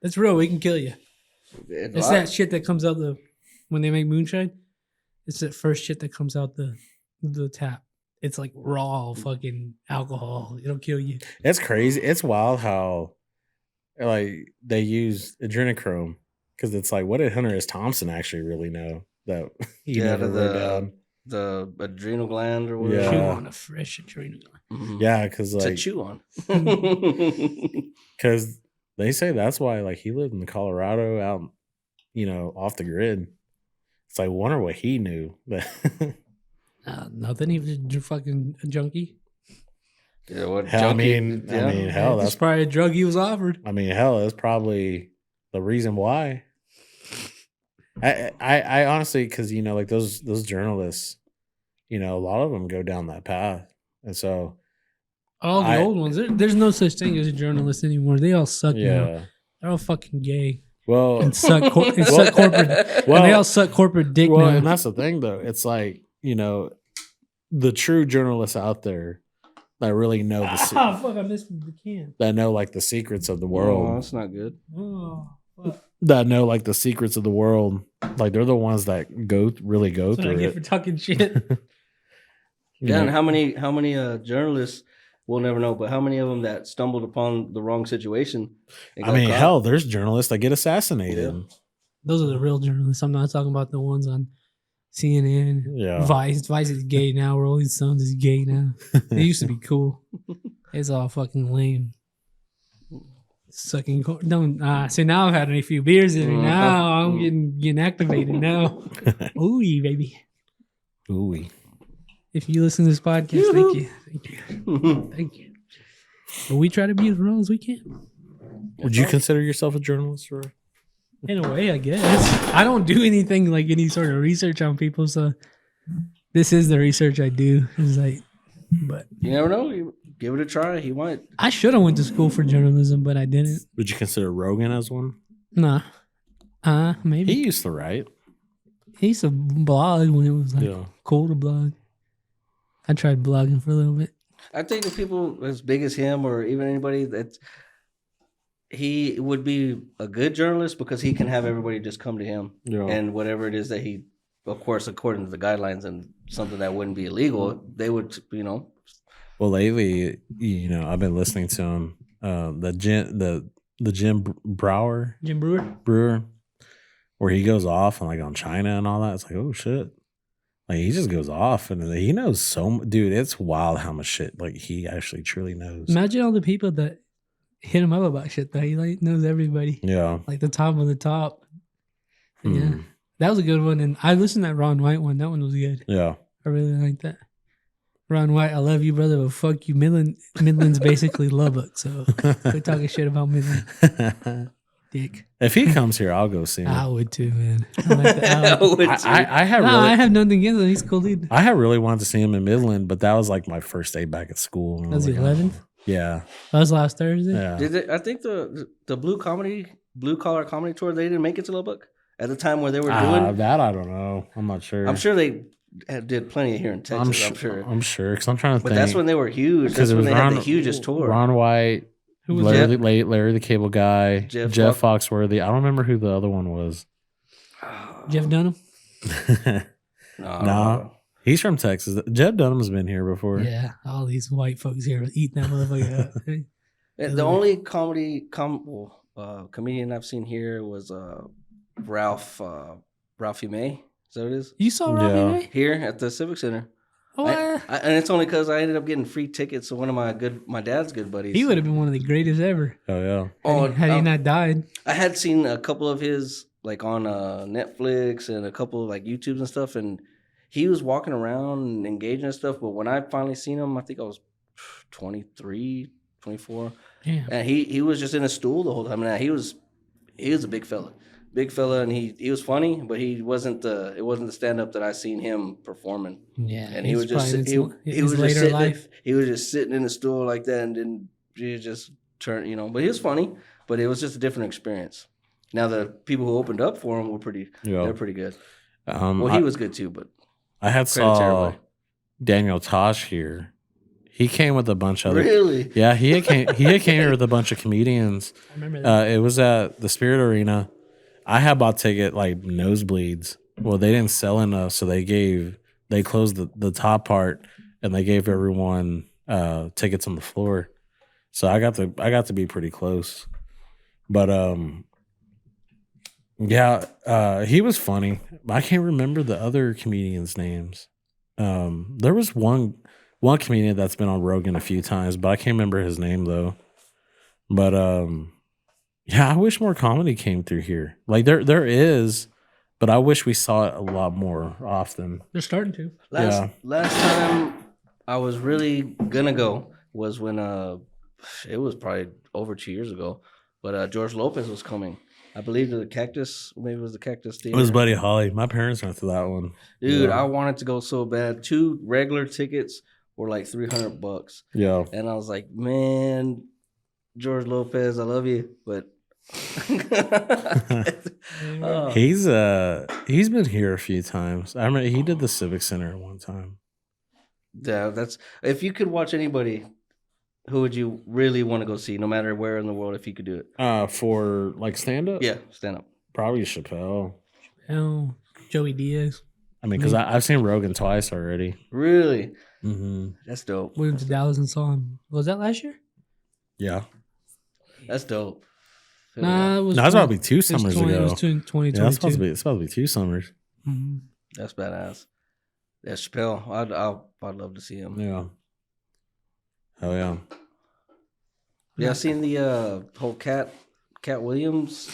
That's real. We can kill you. It- It's that shit that comes out when they make moonshine. It's that first shit that comes out the tap. It's like raw fucking alcohol. It'll kill you. It's crazy. It's wild how like they use adrenochrome, because it's like, what did Hunter S. Thompson actually really know that he Yeah, never wrote down? the adrenal gland or Yeah. Chew whatever. on a fresh adrenal. Mhm. Yeah, because To like chew on. because they say that's why like he lived in Colorado out, off the grid. It's like, wonder what he knew. Nothing. He was a fucking junkie. Yeah, what Hell, I junkie- mean, yeah. hell, That's that's probably a drug he was offered. that's probably the reason why. I honestly, because like those journalists, a lot of them go down that path, and so All the old ones. There's no such thing as a journalist anymore. They all suck now. yeah. They're all fucking gay Well, and suck corporate. And they all suck corporate dick well, now. and that's the thing, though. It's like the true journalists out there that really know Ah, fuck! I missed the can. that know like the secrets of the Oh, world, that's not good. Oh, fuck. that know like the secrets of the world. Like they're the ones that really go That's what I through get for it. talking shit. Yeah, and how many journalists we'll never know, but how many of them that stumbled upon the wrong situation? and I got mean, caught? hell, there's journalists that get assassinated. Yeah. Those are the real journalists. I'm not talking about the ones on CNN. Yeah. Vice. Vice is gay now. Rolling Stones is gay now. They used to be cool. It's all fucking lame. Sucking. Don't. See, now I've had a few beers in me. Now I'm getting activated now. Ooh, baby. Ooh. If you listen to this podcast, thank you. Thank you. Thank you. But we try to be as real as we can. Would you consider yourself a journalist, or? In a way, I guess. I don't do anything like any sort of research on people, so this is the research I do. It's like, but You never know. You give it a try. He might. I should have went to school for journalism, but I didn't. Would you consider Rogan as one? Nah. Maybe. He used to write. He used to blog when it was like Yeah. cool to blog. I tried blogging for a little bit. I think if people as big as him or even anybody that he would be a good journalist because he can have everybody just come to him Yeah. and whatever it is that he, of course, according to the guidelines and something that wouldn't be illegal, they would, Well, lately, I've been listening to him. The Jim Brower Jim Brewer? Brewer, where he goes off and like on China and all that. It's like, oh shit. Like he just goes off and he knows dude, it's wild how much shit like he actually truly knows. Imagine all the people that hit him up about shit though. He like knows everybody. Yeah. Like the top of the top. Hmm. Yeah. That was a good one. And I listened to that Ron White one. That one was good. Yeah. I really like that. Ron White, I love you, brother, but fuck you. Midland's basically Lubbock, so quit talking shit about Midland. Dick. If he comes here, I'll go see him. I would too, man. I like that. I would too. I have No, really, I have nothing against him. He's a cool dude. I have really wanted to see him in Midland, but that was like my first day back at school. And I Was the like, 11th? Yeah. That was last Thursday? Yeah. Did they, I think the blue collar comedy tour, they didn't make it to Lubbock at the time where they were doing That I don't know. I'm not sure. I'm sure they did plenty here in Texas. I'm sure. I'm sure because I'm trying to But think. that's when they were huge. That's it when was they had the hugest tour. Ron White, Who was Larry the Cable Guy, Jeff Foxworthy. I don't remember who the other one was. Jeff Dunham? No. He's from Texas. Jeff Dunham's been here before. Yeah, all these white folks here eating that motherfucker up. The only comedian I've seen here was Ralphie May. Is that what it is? You saw Robbie Yeah. Ray? Here at the Civic Center. Oh, And it's only because I ended up getting free tickets to one of my dad's good buddies. he would have been one of the greatest ever. Oh yeah. Had he not died. I had seen a couple of his like on Netflix and a couple of like YouTubes and stuff, and he was walking around and engaging and stuff. But when I finally seen him, I think I was 23, 24, Yeah. and he was just in a stool the whole time. And he was a big fella, and he was funny, but it wasn't the stand up that I seen him performing. Yeah. And he was just he was just sitting in the stool like that, and then he just turned, But he was funny, but it was just a different experience. Now the people who opened up for him were they're pretty good. He was good too, but I had saw Daniel Tosh here. He came with a bunch of other. Really? Yeah, he had came here with a bunch of comedians. I remember that. It was at the Spirit Arena. I had bought ticket like nosebleeds. Well, they didn't sell enough, so they closed the top part and they gave everyone tickets on the floor. So I got to be pretty close. But he was funny. I can't remember the other comedians' names. There was one comedian that's been on Rogan a few times, but I can't remember his name though. But yeah, I wish more comedy came through here. Like there is, but I wish we saw it a lot more often. They're starting to. Last time I was really gonna go was when it was probably over 2 years ago, but George Lopez was coming. I believe maybe it was the Cactus Theater. It was Buddy Holly. My parents went to that one. Dude, Yeah. I wanted to go so bad. 2 regular tickets were like $300. Yeah. And I was like, man, George Lopez, I love you, but He's been here a few times. I remember he did the Civic Center one time. yeah, that's if you could watch anybody, who would you really want to go see, no matter where in the world, if you could do it? For like stand up? Yeah, stand up. Probably Chappelle. Oh, Joey Diaz. I mean, because I've seen Rogan twice already. Really? Mm-hmm. That's dope. We went to Dallas and saw him. Was that last year? Yeah. That's dope. Nah, it was. No, that's about to be 2 summers ago. It was 2022. Yeah, it's supposed to be 2 summers. Mm-hmm. That's badass. Yeah, Chappelle. I'd love to see him. Yeah. Oh yeah. Yeah, I've seen the whole Cat Williams.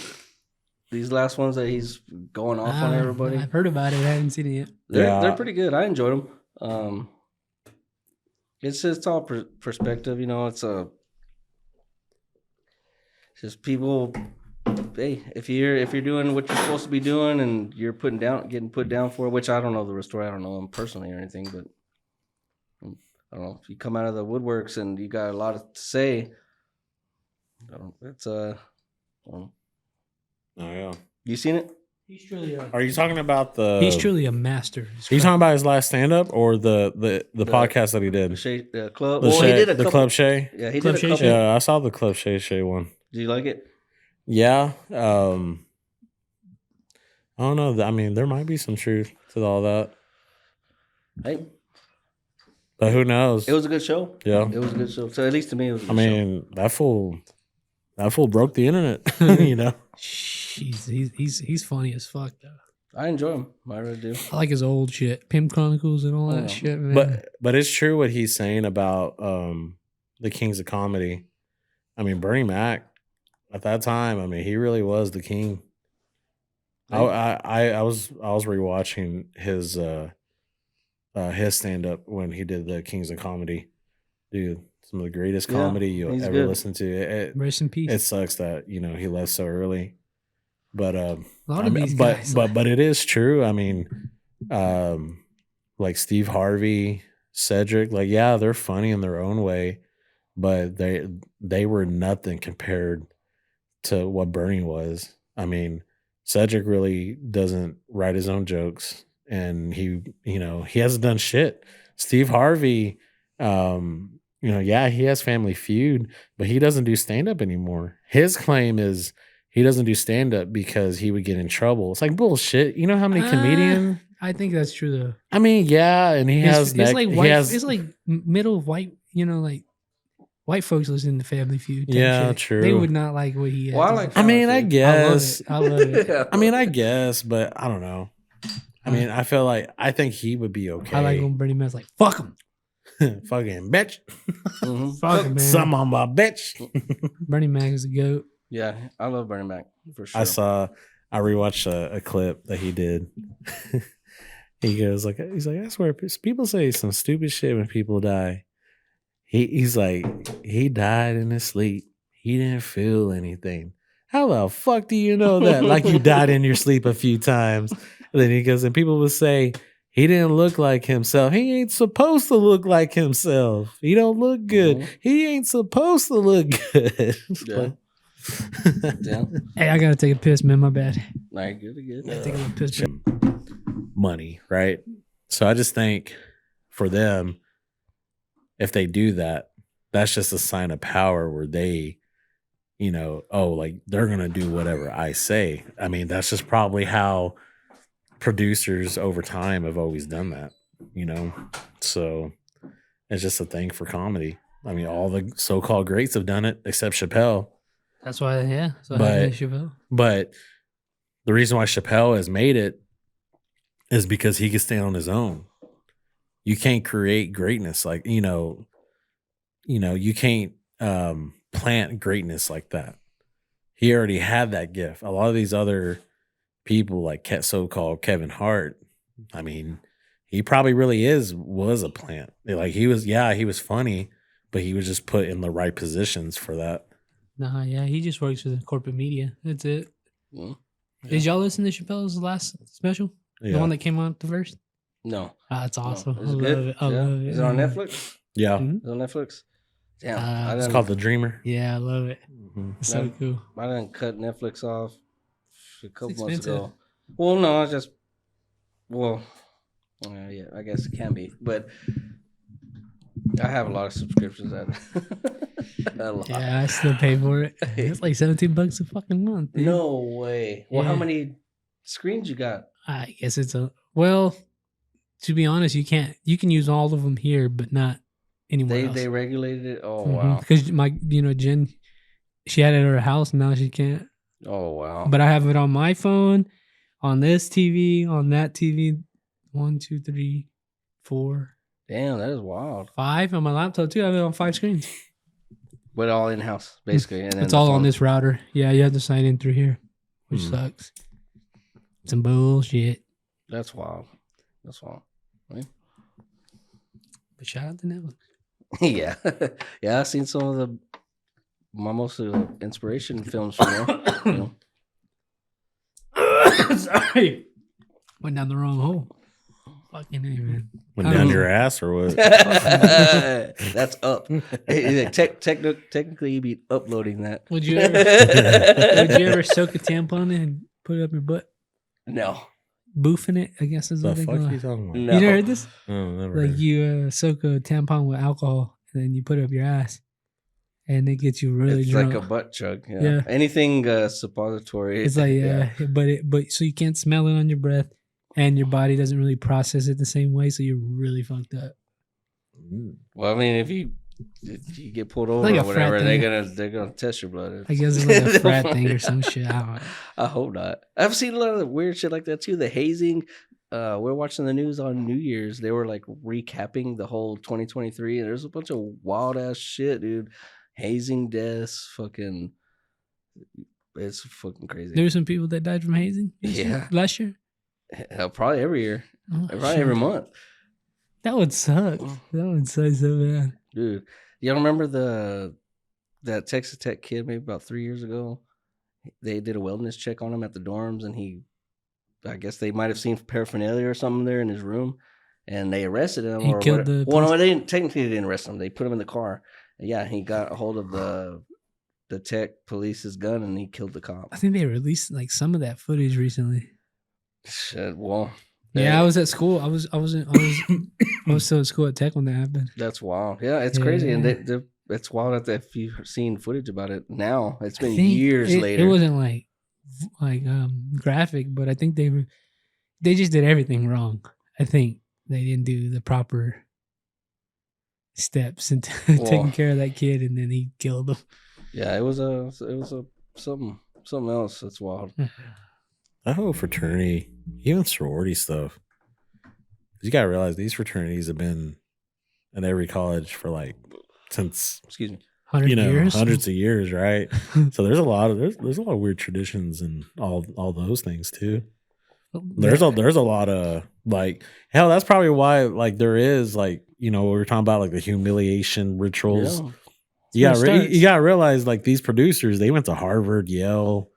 These last ones that he's going off on everybody. I've heard about it. I haven't seen it yet. They're pretty good. I enjoyed them. It's all perspective, It's just people. Hey, if you're doing what you're supposed to be doing and you're getting put down for it, which I don't know the story. I don't know him personally or anything, but I don't know if you come out of the woodworks and you got a lot to say. It's Oh yeah. You seen it? He's truly Are you talking about the? He's truly a master. Are you talking about his last stand up or the podcast that he did? The club. The Well, Shay, he did a the couple. Club Shay. Yeah, he Club did a Shay couple. Shay. Yeah, I saw the Club Shay one. Do you like it? Yeah. I don't know. I mean, there might be some truth to all that, Hey, but who knows? it was a good show. Yeah. It was a good show. So at least to me, it was a good I mean, that fool broke the internet. You know. He's funny as fuck though. show. I enjoy him. I really do. I like his old shit, Pimp Chronicles and all that Yeah. shit, man. But it's true what he's saying about the Kings of Comedy. I mean, Bernie Mac at that time, I mean, he really was the king. I was rewatching his stand up when he did the Kings of Comedy. Dude, some of the greatest Yeah, comedy you'll he's ever good. listen to. Rest in peace. It sucks that, you know, he left so early. But A lot of these guys. but it is true. I mean, like Steve Harvey, Cedric, like, yeah, they're funny in their own way, but they were nothing compared to what Bernie was. I mean, Cedric really doesn't write his own jokes, and he, you know, he hasn't done shit. Steve Harvey, you know, yeah, he has Family Feud, but he doesn't do stand up anymore. His claim is he doesn't do stand up because he would get in trouble. It's like bullshit. You know how many comedians? I think that's true though. I mean, yeah, and he has It's like white. he has, It's like middle white. You know, like white folks listen to Family Feud. type Yeah, shit. true. They would not like what he had. Well, I to like say. I mean, I Family Feud. guess. I love it. Yeah. I mean, I guess, but I don't know. I mean, I feel like I think he would be okay. I like when Bernie Mac's like, "Fuck him, Fucking bitch. Mhm. fuck him, man." Some on my bitch. Bernie Mac is a goat. Yeah, I love Bernie Mac for sure. I rewatched a clip that he did. He goes like, he's like, I swear, people say some stupid shit when people die. He's like, he died in his sleep. He didn't feel anything. How the fuck do you know that? Like you died in your sleep a few times. And then he goes, and people will say he didn't look like himself. He ain't supposed to look like himself. He don't look good. Mhm. He ain't supposed to look good. Yeah. Yeah. Hey, I gotta take a piss, man. My bad. All right, good. I take a little piss. break. Money, right? So I just think for them, if they do that, that's just a sign of power where they, you know, oh, like they're gonna do whatever I say. I mean, that's just probably how producers over time have always done that, you know. So it's just a thing for comedy. I mean, all the so-called greats have done it except Chappelle. That's why, yeah. So I But- had Chappelle. But the reason why Chappelle has made it is because he can stand on his own. You can't create greatness like, you know, you can't plant greatness like that. He already had that gift. A lot of these other people like so-called Kevin Hart, I mean, he probably really was a plant. Like he was funny, but he was just put in the right positions for that. Nah, yeah, he just works for the corporate media. That's it. Mhm. Did y'all listen to Chappelle's last special? Yeah. The one that came out the first? No. Ah, it's awesome. No. I Is it love good? it. I Yeah. love it. Is it on Netflix? Yeah. Mhm. Is it on Netflix? Damn. Uh, It's done- called The Dreamer. Yeah, I love it. Mhm. It's so No. cool. I didn't cut Netflix off a couple It's months expensive. ago. Well, no, yeah, I guess it can be, but I have a lot of subscriptions. A lot. Yeah, I still pay for it. It's like $17 a fucking month. Dude. No way. Well, how Yeah. many screens you got? I guess it's well. To be honest, you can use all of them here, but not anywhere else. They regulated it. Oh wow. Because Jen, she had it at her house, and now she can't. Oh wow. But I have it on my phone, on this TV, on that TV. 1, 2, 3, 4, Damn, that is wild. 5 on my laptop too. I have it on 5 screens. But all in house, basically. And then It's the all on phone. this router. Yeah, you have to sign in through here, which Hmm. sucks. Some bullshit. That's wild. That's wild. But shout out to Netflix. Yeah, yeah. I've seen some of my most inspiration films from there. You know? Sorry. Went down the wrong hole. Fucking A, man. Went I down don't your know. ass or what? That's up. Technically, you'd be uploading that. Would you ever soak a tampon in and put it up your butt? No. Boofing it, I guess is The what they fuck call are you it. talking about? No. You never heard this? Oh, never. Like heard. you soak a tampon with alcohol and then you put it up your ass, and it gets you really It's drunk. like a butt chug. Yeah. Yeah. Anything suppository. It's like but so you can't smell it on your breath, and your body doesn't really process it the same way, so you're really fucked up. Mm. Well, I mean, if you get pulled over Like a or whatever, frat they're gonna test your blood. I guess it's like a frat thing or some shit. I don't know. I hope not. I've seen a lot of weird shit like that too. The hazing. We're watching the news on New Year's. They were like recapping the whole 2023, and there's a bunch of wild ass shit, dude. hazing deaths, fucking. It's fucking crazy. There were some people that died from hazing. Last year. Probably every year, Oh, probably shit. every month. That would suck. That would suck so bad. Dude, y'all remember that Texas Tech kid maybe about 3 years ago? They did a wellness check on him at the dorms, and I guess they might have seen paraphernalia or something there in his room, and they arrested him. He killed the well, no, they didn't arrest him. They put him in the car. And yeah, he got a hold of the Tech police's gun, and he killed the cop. I think they released like some of that footage recently. Shit, well, yeah, I was at school. I was still at school at Tech when that happened. That's wild. Yeah, it's crazy, and it's wild that if you've seen footage about it now, it's been years later. It wasn't like graphic, but I think they just did everything wrong. I think they didn't do the proper steps into taking care of that kid, and then he killed him. Yeah, it was something else that's wild. That whole fraternity, even sorority stuff. You gotta realize these fraternities have been in every college for like since 100 years? hundreds of years, right? So there's a lot of weird traditions and all those things too. There's a lot of like hell. That's probably why like there is like we were talking about like the humiliation rituals. Yeah. You gotta realize like these producers, they went to Harvard, Yale.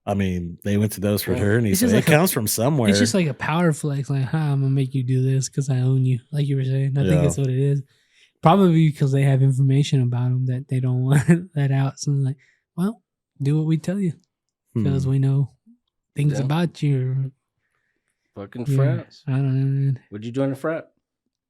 I mean, they went to those fraternities. So it comes from somewhere. It's just like a power flex. Like, I'm gonna make you do this because I own you. Like you were saying, I think that's what it is. Probably because they have information about them that they don't want to let out. So they're like, well, do what we tell you because we know things about you. Fucking frats. I don't know, man. Would you join a frat?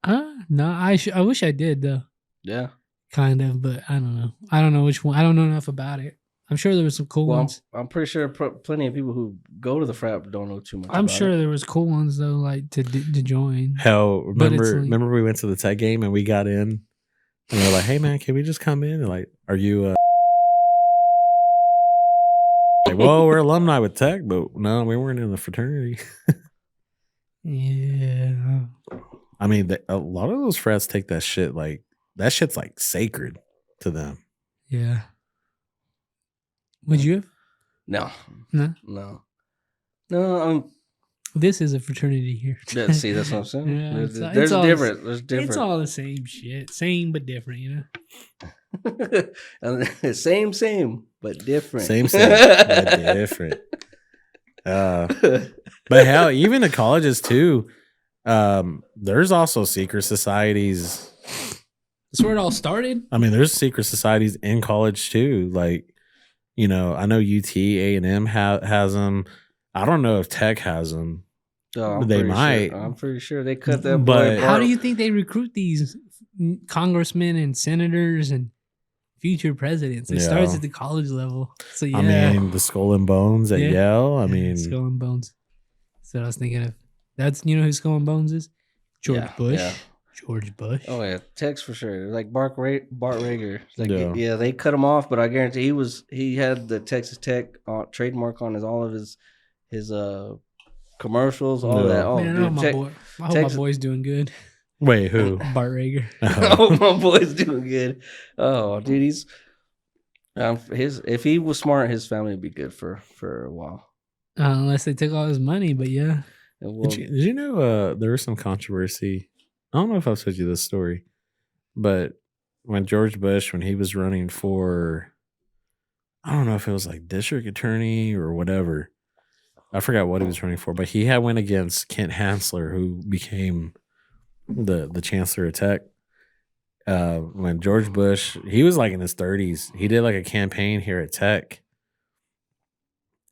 No, I wish I did though. Yeah. Kind of, but I don't know. I don't know which one. I don't know enough about it. I'm sure there was some cool ones. I'm pretty sure plenty of people who go to the frat don't know too much. I'm sure there was cool ones though, like to join. Hell, remember we went to the Tech game and we got in, and they're like, "Hey man, can we just come in?" And like, "Are you?" Like, well, we're alumni with Tech, but no, we weren't in the fraternity. Yeah. I mean, a lot of those frats take that shit like that shit's like sacred to them. Yeah. Would you have? No. This is a fraternity here. See, that's what I'm saying. Yeah, there's different. It's all the same shit. Same but different, Same, but different. Same, but different. But hell, even the colleges too. There's also secret societies. That's where it all started. I mean, there's secret societies in college too. Like, I know UT, A&M has them. I don't know if Tech has them. Oh, they might. I'm pretty sure they cut that. But how do you think they recruit these congressmen and senators and future presidents? It starts at the college level. So yeah, I mean, the Skull and Bones at Yale. I mean, Skull and Bones. That's what I was thinking of. That's who Skull and Bones is? George Bush. Yeah. George Bush. Oh yeah, Tex for sure. Like Bart Rager. Like they cut him off, but I guarantee he had the Texas Tech trademark on all of his commercials, all that. Oh, man, I hope my boy's doing good. Wait, who? Bart Rager. Oh, my boy's doing good. Oh, dude, he's if he was smart, his family would be good for a while. Unless they took all his money, but yeah. Did you know there was some controversy? I don't know if I've told you this story, but when George Bush, when he was running for, I don't know if it was like district attorney or whatever. I forgot what he was running for, but he had went against Kent Hansler, who became the chancellor of Tech. When George Bush, he was like in his 30s, he did like a campaign here at Tech,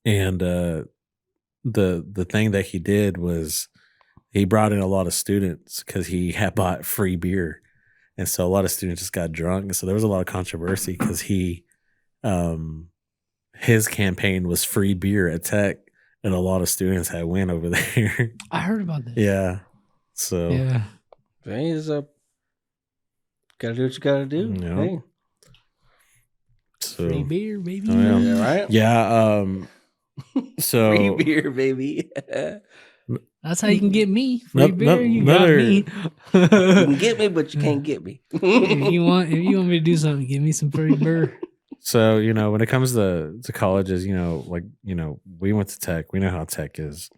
and the thing that he did was he brought in a lot of students because he had bought free beer, and so a lot of students just got drunk, and so there was a lot of controversy because his campaign was free beer at Tech, and a lot of students had went over there. I heard about that. Yeah, so yeah, he's gotta do what you gotta do. Yeah. Hey. So, free beer, baby. Oh, yeah, right. Yeah. So free beer, baby. That's how you can get me. Free No- beer, no- you another- got me. You can get me, but you can't get me. if you want me to do something, give me some free beer. So, when it comes to colleges, we went to Tech. We know how Tech is.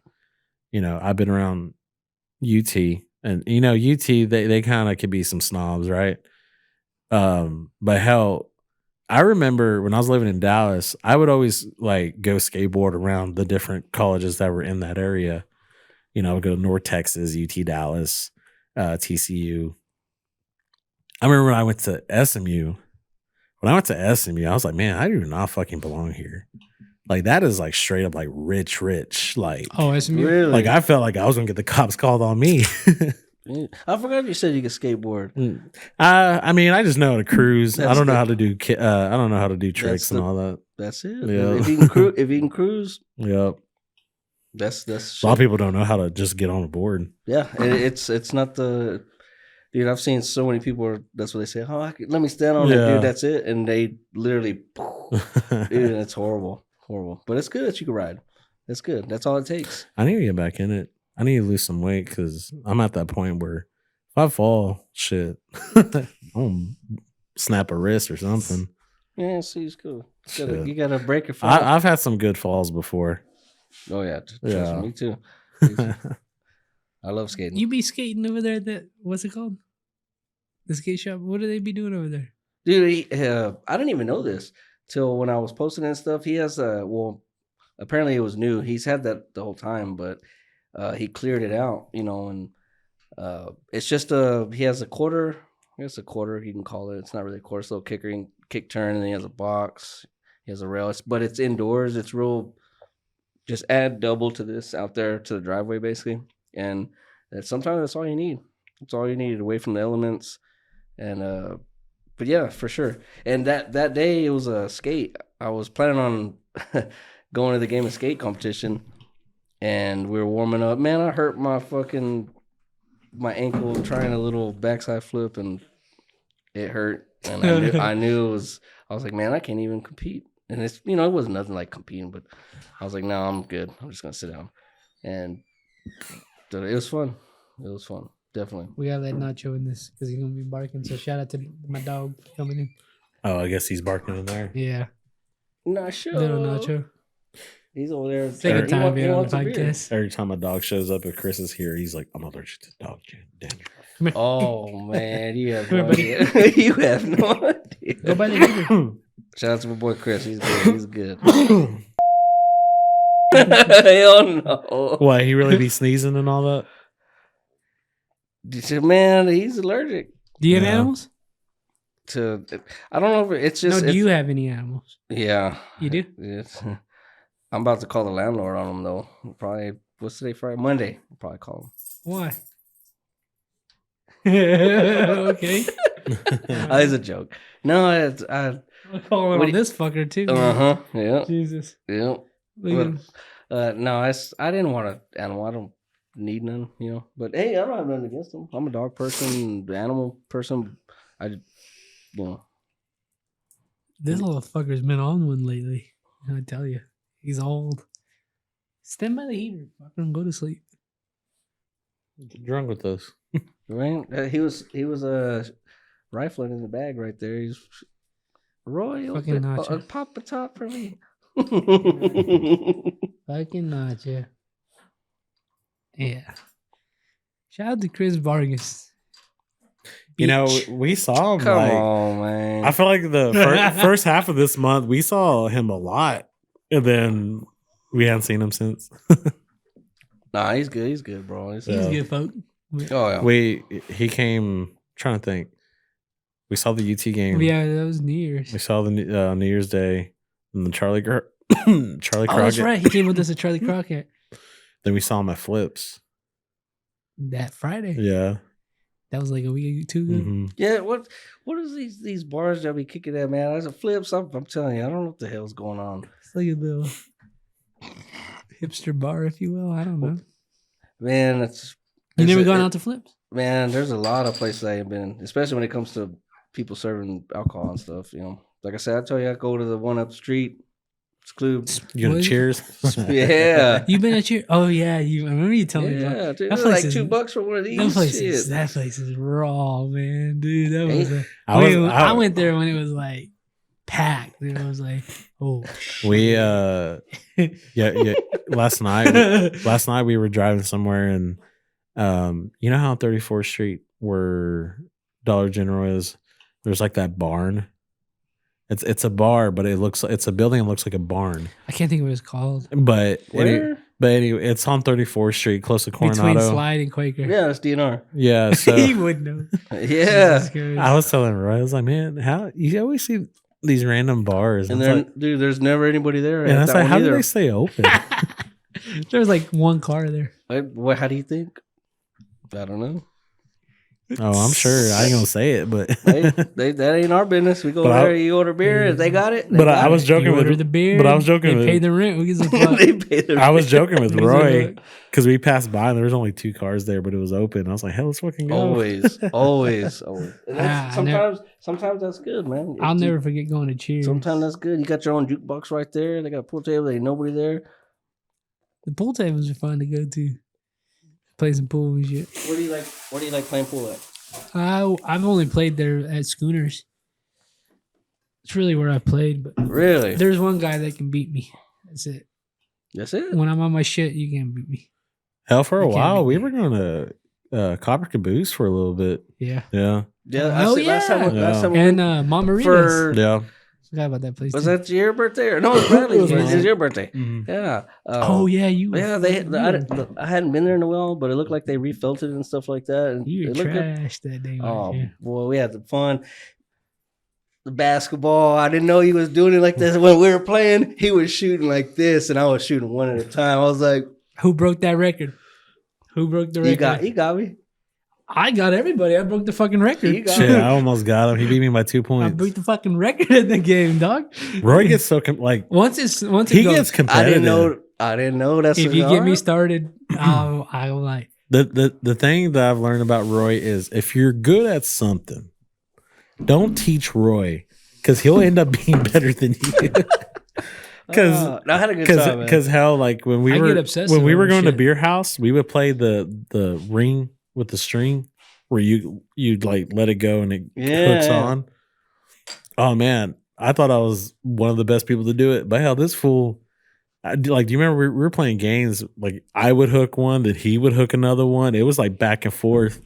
I've been around UT, and UT they kind of could be some snobs, right? But hell, I remember when I was living in Dallas, I would always like go skateboard around the different colleges that were in that area. I would go to North Texas, UT Dallas, TCU. I remember when I went to SMU. When I went to SMU, I was like, man, I do not fucking belong here. Like, that is like straight up like rich. Like, Oh, SMU. Really? like I felt like I was gonna get the cops called on me. Yeah. I forgot you said you could skateboard. I mean, I just know how to cruise. I That's don't know the- how to do. I don't know how to do tricks That's and the- all that. That's it. Yeah. If you can cruise, Yep. that's A lot of shit. people don't know how to just get on a board. Yeah, it's not the dude. I've seen so many people. That's what they say. Oh, let me stand on it, Yeah. dude. That's it, and they literally, dude, and it's horrible. But it's good that you can ride. That's good. That's all it takes. I need to get back in it. I need to lose some weight because I'm at that point where if I fall, shit, I'm gonna snap a wrist or something. Yeah, see, it's cool. Shit. You gotta break your fall. I've had some good falls before. Oh yeah, trust Yeah. me too. I love skating. You be skating over there at that, what's it called? The skate shop. What do they be doing over there? Dude, I didn't even know this till when I was posting and stuff. He has apparently it was new. He's had that the whole time, but he cleared it out, and it's just he has a quarter. I guess a quarter you can call it. It's not really a quarter. It's a little kick turn, and he has a box. He has a rail, but it's indoors. It's real. Just add double to this out there to the driveway, basically, and sometimes that's all you need. It's all you need away from the elements, and but yeah, for sure. And that day it was a skate. I was planning on going to the game of skate competition, and we were warming up. Man, I hurt my ankle trying a little backside flip, and it hurt. And I knew it was. I was like, man, I can't even compete. And it's it wasn't nothing like competing, but I was like, no, I'm good. I'm just gonna sit down. And it was fun. It was fun, definitely. We gotta let Nacho in this because he's gonna be barking. So shout out to my dog coming in. Oh, I guess he's barking in there. Yeah, Nacho. little Nacho. He's over there. Second He time being on wants the a beer. podcast. Every time a dog shows up, if Chris is here, he's like, I'm allergic to dog dandruff. Come here. Oh man, you have Come no here, idea. You have no idea. Go by the heater. Shout out to my boy Chris. He's good. He's good. Hell no. Why, he really be sneezing and all that? Man, he's allergic Do you have Yeah. animals? to. I don't know if it's just. No, do you have any animals? Yeah. You do? It's, I'm about to call the landlord on him though. Probably what's today? Friday, Monday. I'll probably call him. Why? Okay. It's a joke. No, it's I'll call him What on do this fucker too. Yeah. Jesus. Yeah. Look at him. No, I didn't want an animal. I don't need none, But hey, I don't have nothing against them. I'm a dog person, animal person. This little fucker's been on one lately. I tell you, he's old. Stand by the heater. Fucking go to sleep. Drunk with us. Right? He was rifling in the bag right there. He's Roy, Fucking Nacho. pop a top for me. Fucking Nacho. Yeah. Shout out to Chris Vargas. We saw him. Come like, on, man. I feel like the first half of this month, we saw him a lot. And then we haven't seen him since. Nah, he's good. He's good, bro. He's Yeah. good, folk. Oh yeah. He came, trying to think. We saw the UT game. Yeah, that was New Year's. We saw the New Year's Day and the Charlie Charlie Oh, Crockett. that's right. He came with us at Charlie Crockett Then we saw him at Flips. that Friday. Yeah. That was like a week or two ago. Mhm. Yeah, what is these bars that be kicking at, man? As a flips, I'm telling you, I don't know what the hell's going on. It's like a little hipster bar, if you will. I don't know. Man, You never gone out to Flips? Man, there's a lot of places I ain't been, especially when it comes to people serving alcohol and stuff. Like I said, I tell you, I go to the one up the street. Club. You gonna What? cheers? Yeah. You been at Cheers? Oh yeah, I remember you telling me. Yeah, About dude. that It was place like is, $2 for one of these. that place is raw, man, dude. That was. I I went there when it was like packed. And I was like, oh shit. We yeah. Last night we were driving somewhere and you know how 34th Street where Dollar General is, there's like that barn. It's a bar, but it's a building that looks like a barn. I can't think of what it's called. But Where? anyway, it's on 34th Street, close to Between Coronado. Slide and Quaker. Yeah, that's DNR. Yeah, so He would know. Yeah. Jesus Christ. I was telling Roy, I was like, man, how you always see these random bars, And it's then, like, dude, there's never anybody there. and at it's that like, one how do either. they stay open? There was like one car there. How do you think? I don't know. Oh, I'm sure. I ain't gonna say it, but That ain't our business. We go But there, you order beer. If they got it, they but got I was it. joking You with order the beer. but I was joking They with pay the rent. Who gives a fuck? They pay their I was bill. joking with Who gives a Roy fuck? because we passed by and there was only 2 cars there, but it was open. I was like, hell, let's fucking go. Always. And that's- Ah, sometimes that's good, man. I'll never forget going to Cheers. Sometimes that's good. You got your own jukebox right there. They got a pool table. There ain't nobody there. The pool tables are fun to go to. Play some pool and shit. Where do you like playing pool at? I've only played there at Schooners. It's really where I played, but Really? there's one guy that can beat me. That's it. That's it. When I'm on my shit, you can't beat me. Hell, for a I can't while, beat we that. were going to Copper Caboose for a little bit. Yeah. Yeah. Yeah. Oh, Last time Yeah. we And went Mama Rita's. for Yeah. Forgot about that place. was too. that your birthday or no? It was Bradley's It was birthday. It was your birthday. Mhm. Yeah. Oh yeah, you. Yeah, I hadn't been there in a while, but it looked like they refilled it and stuff like that. And You it were looked good. trash that day. Oh Yeah. boy, we had the fun. The basketball, I didn't know he was doing it like this. When we were playing, he was shooting like this, and I was shooting one at a time. I was like, Who broke that record? Who broke the record? "He got me. I got everybody. I broke the fucking record. You got Shit, I almost got him. He beat me by 2 I points. broke the fucking record in the game, dog. Roy gets so once it he goes, gets I competitive. didn't know. That's if what- you get me alright. started, I'm like, The thing that I've learned about Roy is if you're good at something, don't teach Roy because he'll end up being better than you. Because I had a good time, man. because hell, like when we I were get obsessive when we were over going to shit. beer house, we would play the ring with the string where you'd like let it go and it hooks Yeah. on. Oh man, I thought I was one of the best people to do it, but hell, this fool. Do you remember we were playing games? Like I would hook one, that he would hook another one. It was like back and forth.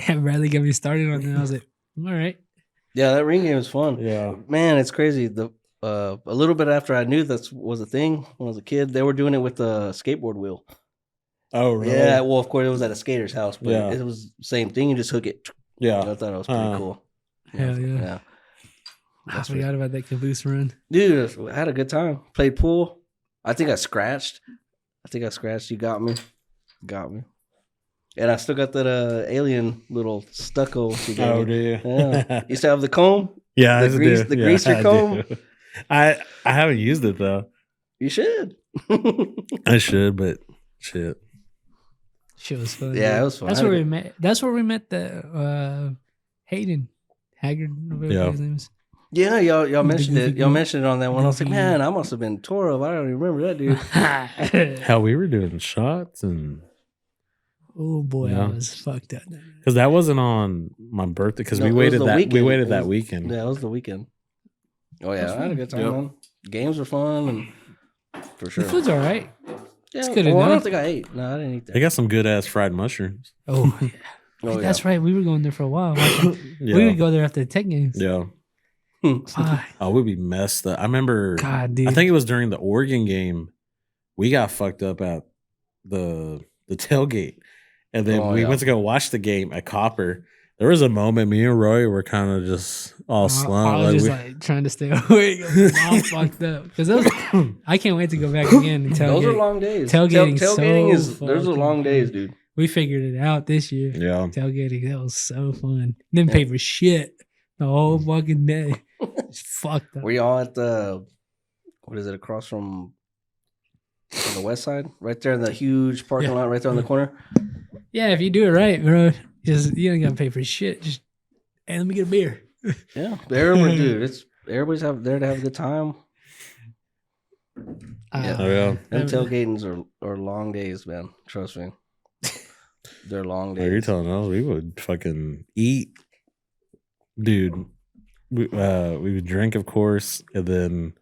Bradley got me started on that. I was like, all right. Yeah, that ring game was fun. Yeah, Man, it's crazy. A little bit after I knew that was a thing when I was a kid, they were doing it with the skateboard wheel. Oh, really? Yeah, well, of course, it was at a skater's house, but Yeah. it was the same thing. You just hook it. Yeah. I thought it was pretty cool. Hell yeah. I forgot about that caboose run. Dude, I had a good time. Played pool. I think I scratched. You got me. And I still got that alien little stucco. You got Oh, me. do you? Yeah. You still have the comb? Yeah, The I do. grease- the Yeah, greaser I comb? do. I haven't used it though. You should. I should, but shit. Shit was fun. Yeah, dude. it was fun. That's I had where a we met. That's where we met the Hayden Haggard. Whatever Yeah. his name is. Yeah, y'all mentioned goofy it. Y'all goof. mentioned it on that one. I was like, Goofy. man, I must have been tore up. I don't even remember that dude. Hell, we were doing shots and Oh boy, Yeah. I was fucked up. because that wasn't on my birthday because No, we it was waited the that weekend. we waited It that was- weekend. Yeah, it was the weekend. Oh yeah, I had a good time, Yep. man. Games were fun and for sure. The food's all right. Yeah, good I don't enough. think I ate. No, I didn't eat They that. got some good ass fried mushrooms. Oh, yeah. Oh, That's right. We were going there for a while. Yeah, We would go there after the tech games. yeah. Ah, Oh, we'd be messed up. I remember. God, dude. I think it was during the Oregon game. We got fucked up at the tailgate, and then Oh, we yeah. went to go watch the game at Copper. There was a moment me and Roy were kind of just all slumped. I was like just we- like trying to stay awake. I'm fucked up because I can't wait to go back again and Those are tailgate. long days. Tailgating's Tailgating so is those are fucking long days, fun. dude. We figured it out this year. yeah. Tailgating, that was so fun. Didn't pay for shit the whole fucking day. It's fucked up. Were y'all at the what is it across from on the west side? Right there in the huge parking Yeah. lot right there on the corner? Yeah, if you do it right, bro, just you don't gotta pay for shit. Just hey, let me get a beer. Yeah. Everybody dude, everybody's there to have a good time. Yeah. Oh, yeah. Them tailgatings are long days, man. Trust me. They're long Oh, you're days. telling us we would fucking eat, dude. We would drink, of course, and then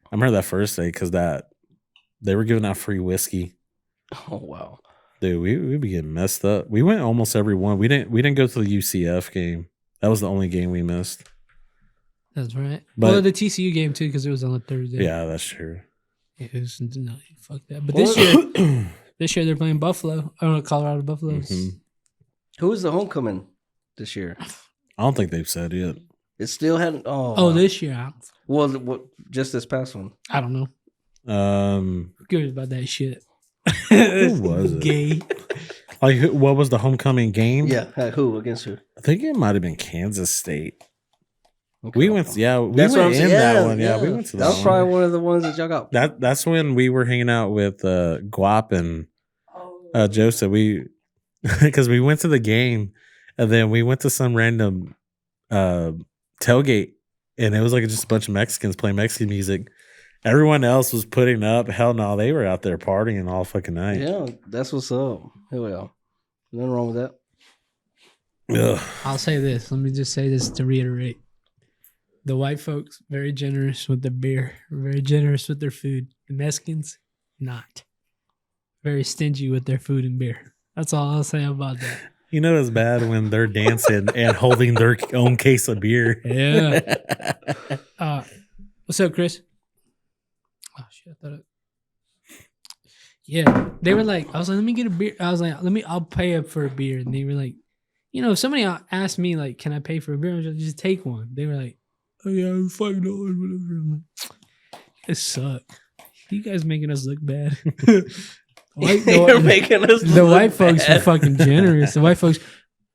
I remember that first day because they were giving out free whiskey. Oh wow, dude, we'd be getting messed up. We went almost every one. We didn't go to the UCF game. That was the only game we missed. That's right. But- Well, the TCU game too, because it was on a Thursday. Yeah, that's true. It was, no, fuck that. But this year they're playing Buffalo. I don't know, Colorado Buffaloes. Mhm. who was the homecoming this year? I don't think they've said yet. It still hadn't. Oh, Oh, wow. this year, Well, just this past one. I don't know. Um, Who cares about that shit? Who was it? Gay. like what was the homecoming game? Yeah, who against who? I think it might have been Kansas State. Okay. We went. Yeah, we That's what I'm went saying. in that one. Yeah, we went to that that was one. probably one of the ones that y'all got. That's when we were hanging out with Guap and Joseph. We because we went to the game and then we went to some random tailgate and it was like just a bunch of Mexicans playing Mexican music. Everyone else was putting up. Hell no, they were out there partying all fucking night. Yeah, that's what's up. Here we are. Nothing wrong with that. Ugh. I'll say this. Let me just say this to reiterate. The white folks, very generous with their beer, very generous with their food. The Mexicans, not. Very stingy with their food and beer. That's all I'll say about that. You know it's bad when they're dancing and holding their own case of beer. Yeah. What's up, Chris? Oh shit! I thought it. Yeah, they were like, I was like, let me get a beer. I was like, I'll pay up for a beer. And they were like, if somebody asked me like, can I pay for a beer? I was like, just take one. They were like, oh yeah, $5, whatever. I'm like, it suck. You guys making us look bad. You're making us. The look white folks bad. are fucking generous. The white folks,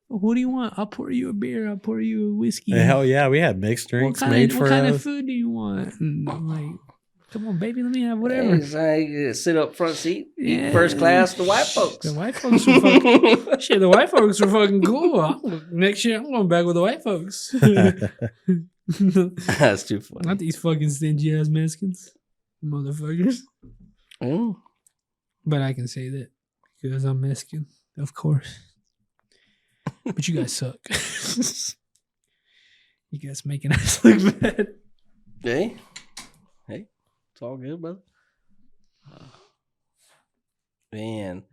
what do you want? I'll pour you a beer. I'll pour you a whiskey. Hell yeah, we had mixed drinks made for what kind of us. food do you want? And I'm like, come on, baby, let me have whatever. Hey, so you sit up front seat, Yeah. eat first class. The white folks. The white folks were fucking shit. The white folks were fucking cool. Next year, I'm going back with the white folks. That's too funny. Not these fucking stingy ass Mexicans, motherfuckers. Mm. But I can say that because I'm Mexican, of course. But you guys suck. You guys making us look bad. Hey, it's all good, brother. Man,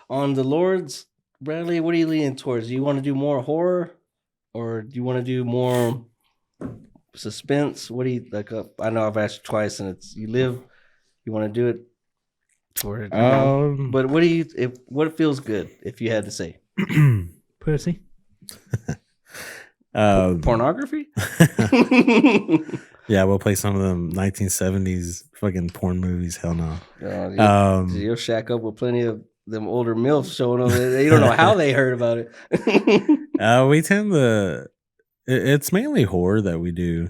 on the Lords, Bradley, what are you leaning towards? Do you want to do more horror, or do you want to do more suspense? What do you like? I know I've asked you twice, and it's you want to do it toward. But what do you? What feels good if you had to say? Pussy. Pornography? Yeah, we'll play some of them 1970s fucking porn movies. Hell no. You'll shack up with plenty of them older MILFs showing up. You don't know how they heard about it. We tend to. It's mainly horror that we do.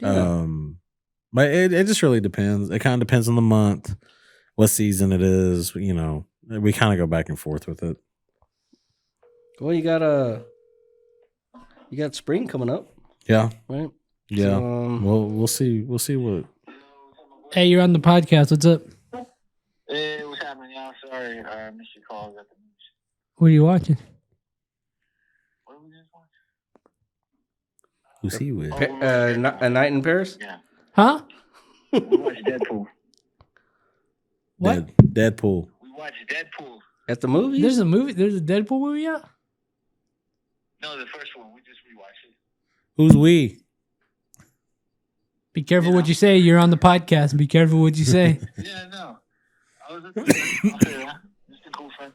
Yeah. But it just really depends. It kind of depends on the month, what season it is. We kind of go back and forth with it. Well, you got spring coming up, Yeah. right? Yeah. So, We'll see. We'll see what. Hey, you're on the podcast. What's up? Hey, what's happening, y'all? Sorry, I missed your calls at the news. What are you watching? What did we just watch? Who's he with? A Night in Paris? Yeah. Huh? We watched Deadpool. What? Deadpool. We watched Deadpool. At the movies? There's a movie. There's a Deadpool movie out. No, the first one. We just rewatched it. Who's we? Be careful what you say. You're on the podcast. Be careful what you say. Yeah, no. I was at the Just a cool friend.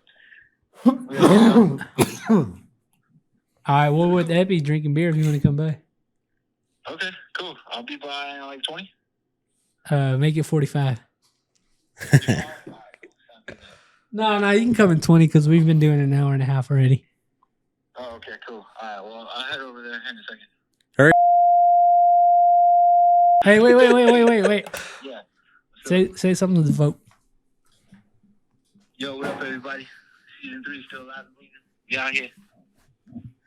All right. Well, with Epi drinking beer if you want to come by. Okay, cool. I'll be by in like 20. Make it 45. No, you can come in 20 because we've been doing an hour and a half already. Oh, okay, cool. All right, well, I'll head over there in a second. Hey, wait. Yeah. Say something to the vote. Yo, what up, everybody? Season 3 still alive and breathing. Y'all here?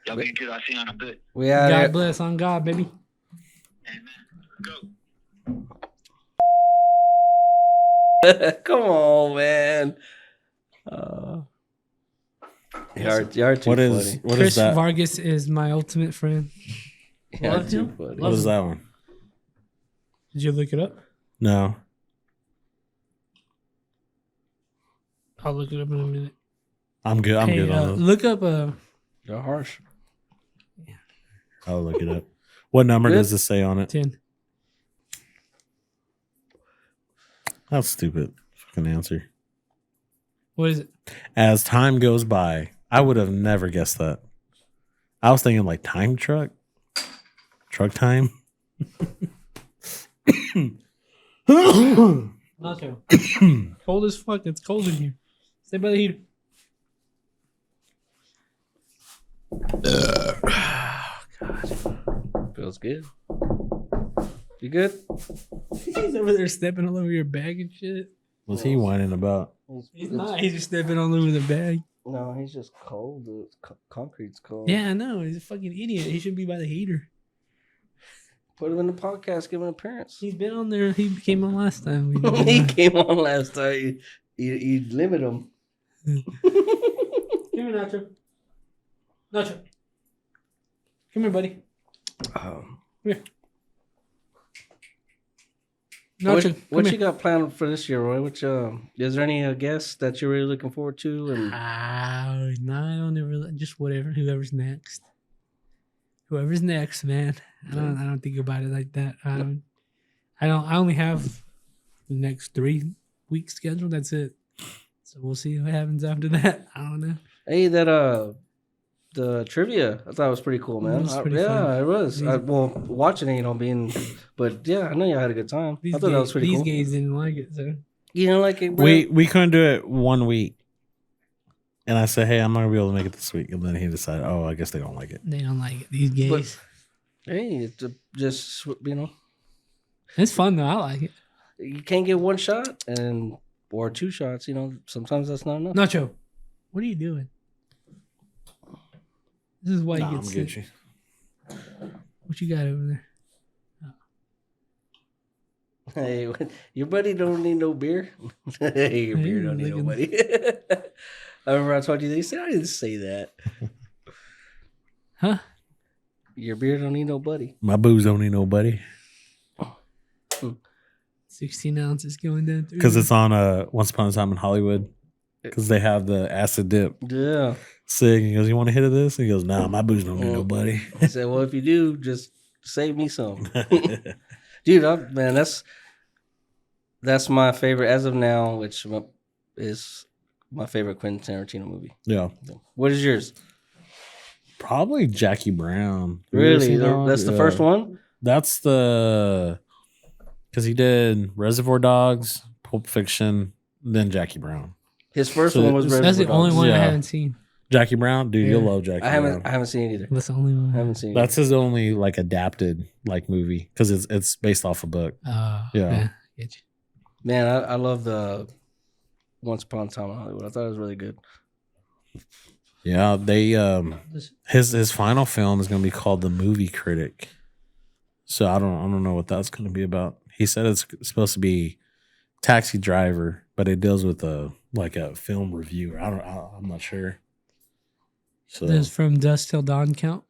Y'all be good. I'll see you on a bit. We out God here. bless on God, baby. Amen. Go. Come on, man. You're too What funny. is Chris that? Vargas is my ultimate friend. You're Love too him. funny. What is that one? Did you look it up? No. I'll look it up in a minute. I'm good. I'm good on this. Look up You're harsh. I'll look it up. What number Good. does it say on it? 10. That's stupid. Fucking answer. What is it? As time goes by, I would have never guessed that. I was thinking like time truck. Truck time. Nacho. Cold as fuck. It's cold in here. Stay by the heater. Feels good. You good? He's over there stepping all over your bag and shit. What's he whining about? He's not. He's just stepping all over the bag. No, he's just cold. The concrete's cold. Yeah, I know. He's a fucking idiot. He should be by the heater. Put him in the podcast. Give him an appearance. He's been on there. He came on last time. He came on last time. You limit him. Come here, Nacho. Nacho. Come here, buddy. Come here. Nacho, What come you got planned for this year, Roy? Which is there any guests that you're really looking forward to? And no, I don't ever. Just whatever. Whoever's next. Whoever's next, man. I don't think about it like that. I only have the next 3 weeks scheduled. That's it. So we'll see what happens after that. I don't know. hey, that the trivia I thought was pretty cool, man. It was pretty fun. Yeah, it was. Well, watching it, but yeah, I know you had a good time. I thought that was pretty cool. These gays didn't like it, so You didn't like it, bro? We couldn't do it 1 week. And I said, hey, I'm not going to be able to make it this week. And then he decided, oh, I guess they don't like it. they don't like it. These gays. Hey, it's just, It's fun though. I like it. you can't get one shot or 2 shots. Sometimes that's not enough. Nacho, what are you doing? This is why you Nah, get I'm sick. Gucci. What you got over there? Hey, your buddy don't need no beer. Hey, your beer don't need no buddy. I remember I told you they said I didn't say that. Huh? Your beer don't need no buddy. My booze don't need nobody. 16 ounces going down through. Because it's on Once Upon a Time in Hollywood. Because they have the acid dip. Yeah. Sick. He goes, you want a hit of this? He goes, nah, my booze don't need nobody. I said, well, if you do, just save me some. Dude, man, that's my favorite as of now, which is my favorite Quentin Tarantino movie. Yeah. What is yours? Probably Jackie Brown. You ever Really? seen that one? That's the Yeah. first one? That's the... Because he did Reservoir Dogs, Pulp Fiction, then Jackie Brown. His first So one was that's That's the Reservoir only Dogs. one I Yeah. haven't seen. Jackie Brown? Dude, you'll Yeah. love Jackie I Brown. haven't seen it either. That's the only one. I haven't seen it. That's his only like adapted like movie because it's based off a book. Yeah. Get you. Man, I love the Once Upon a Time in Hollywood. I thought it was really good. Yeah, they his final film is gonna be called The Movie Critic. So I don't know what that's gonna be about. He said it's supposed to be Taxi Driver, but it deals with a film reviewer. I'm not sure. So Does From Dusk Till Dawn count?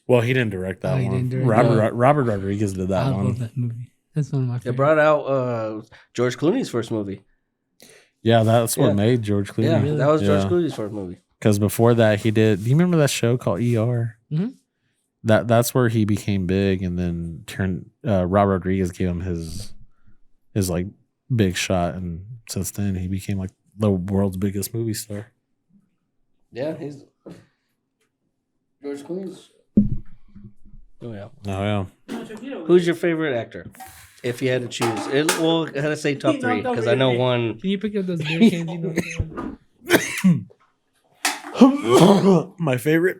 well, he didn't direct that He one. didn't direct Robert Rodriguez did that I one. love that movie. That's one of my It favorites. brought out George Clooney's first movie. Yeah, that's what Yeah. made George Clooney. Yeah, Really? that was George Yeah. Clooney's first movie. Because before that, he did. Do you remember that show called ER? Mhm. That's where he became big, and then Robert Rodriguez gave him his like big shot, and since then he became like the world's biggest movie star. Yeah, he's George Clooney's. Oh yeah. Oh yeah, Who's your favorite actor? If you had to choose, I had to say top 3 because I know one. Can you pick up those beer cans? You know? my favorite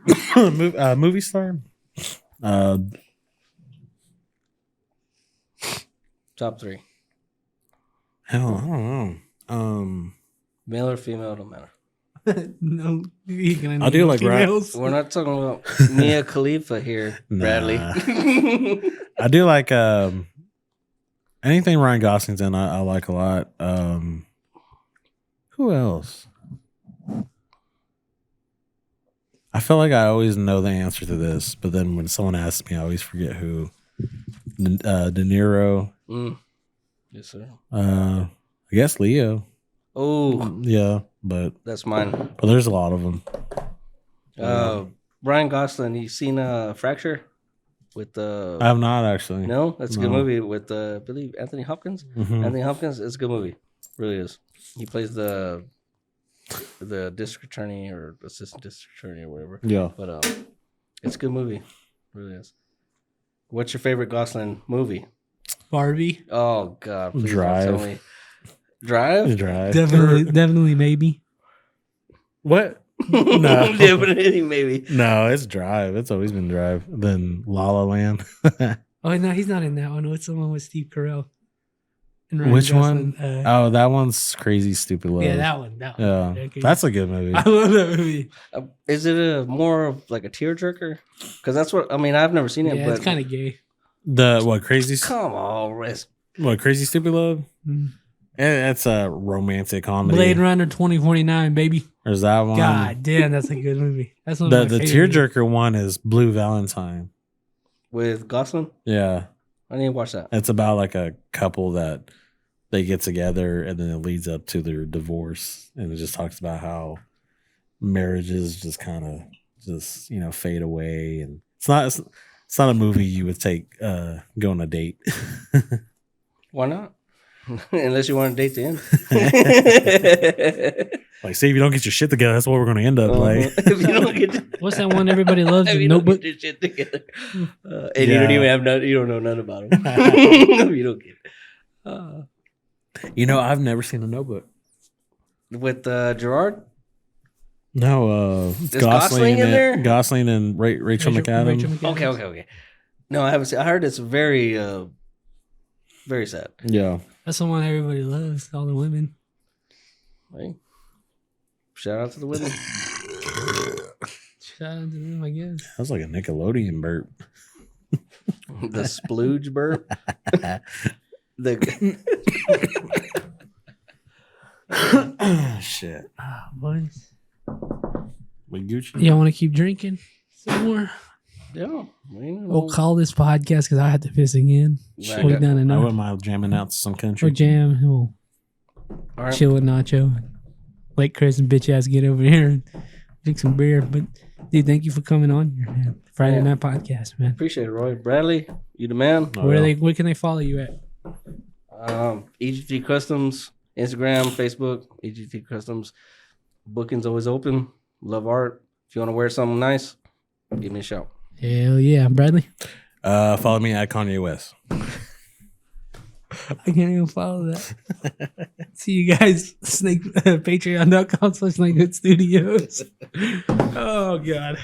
movie star. Top 3, Hell, I don't know. male or female, don't matter. No, you can I do like females. We're not talking about Mia Khalifa here, Nah. Bradley. I do like anything Ryan Gosling's in, I like a lot. Who else? I feel like I always know the answer to this, but then when someone asks me, I always forget who. De Niro. Yes, sir. I guess Leo. Oh, Yeah, but that's mine. But there's a lot of them. Ryan Gosling. You seen Fracture? With I have not actually. No, that's a good No. movie with I believe Anthony Hopkins. Mhm. Anthony Hopkins is a good movie, really is. He plays the district attorney or assistant district attorney or whatever. Yeah, But it's a good movie, really is. What's your favorite Gosling movie? Barbie. Oh God, please Drive. don't tell me. Drive. Drive. Definitely, maybe. What? No, Definitely, maybe. no, it's Drive. It's always been Drive. Then La La Land. Oh no, he's not in that one. What's the one with Steve Carell? And Ryan Which Gosling? one? Oh, that one's Crazy Stupid Love. Yeah, that one. That one. Yeah, Okay. that's a good movie. I love that movie. Is it a more of like a tearjerker? Because that's what I mean. I've never seen it, Yeah, but it's kind of gay. come on, Crazy Stupid Love? Mm. It's a romantic comedy. Blade Runner 2049, baby. There's that one. God damn, that's a good movie. That's one The of my favorite tearjerker one is Blue Valentine. with Gosling. Yeah, I need to watch that. it's about like a couple that they get together and then it leads up to their divorce, and it just talks about how marriages just kind of just fade away, and it's not a movie you would take go on a date. Why not? Unless you want to date the end. Like, see, if you don't get your shit together, that's what we're going to end up like. If you don't get movie. What's that one everybody loves? if The you don't Notebook. get your shit together, and Yeah. you don't even have you don't know nothing about him. You don't get I've never seen a Notebook. with Gerard. No, Is Gosling in there? Gosling and Rachel McAdams. Okay. No, I haven't seen. I heard it's very, very sad. Yeah. That's the one everybody loves. All the women. Right? Shout out to the women. Shout out to them, I guess. That was like a Nickelodeon burp. The splooge burp. Shit. Ah, boys. We Gucci. Y'all want to keep drinking some more? Yeah. We'll call this podcast because I had to piss again. Right. We've done I enough. wouldn't mind jamming out to some Or country. jam. We'll All right. chill with Nacho. Let Chris and bitch ass get over here and drink some beer. But dude, thank you for coming on here, man. Friday Yeah. Night Podcast, man. Appreciate it, Roy. Bradley, you the man. Oh, yeah. Where can they follow you at? EGT Customs, Instagram, Facebook, EGT Customs. Booking's always open. Love art. If you want to wear something nice, give me a shout. Hell yeah, Bradley. Follow me at Kanye West. I can't even follow that. See you guys. Patreon.com/SnakeHood Studios. Oh God.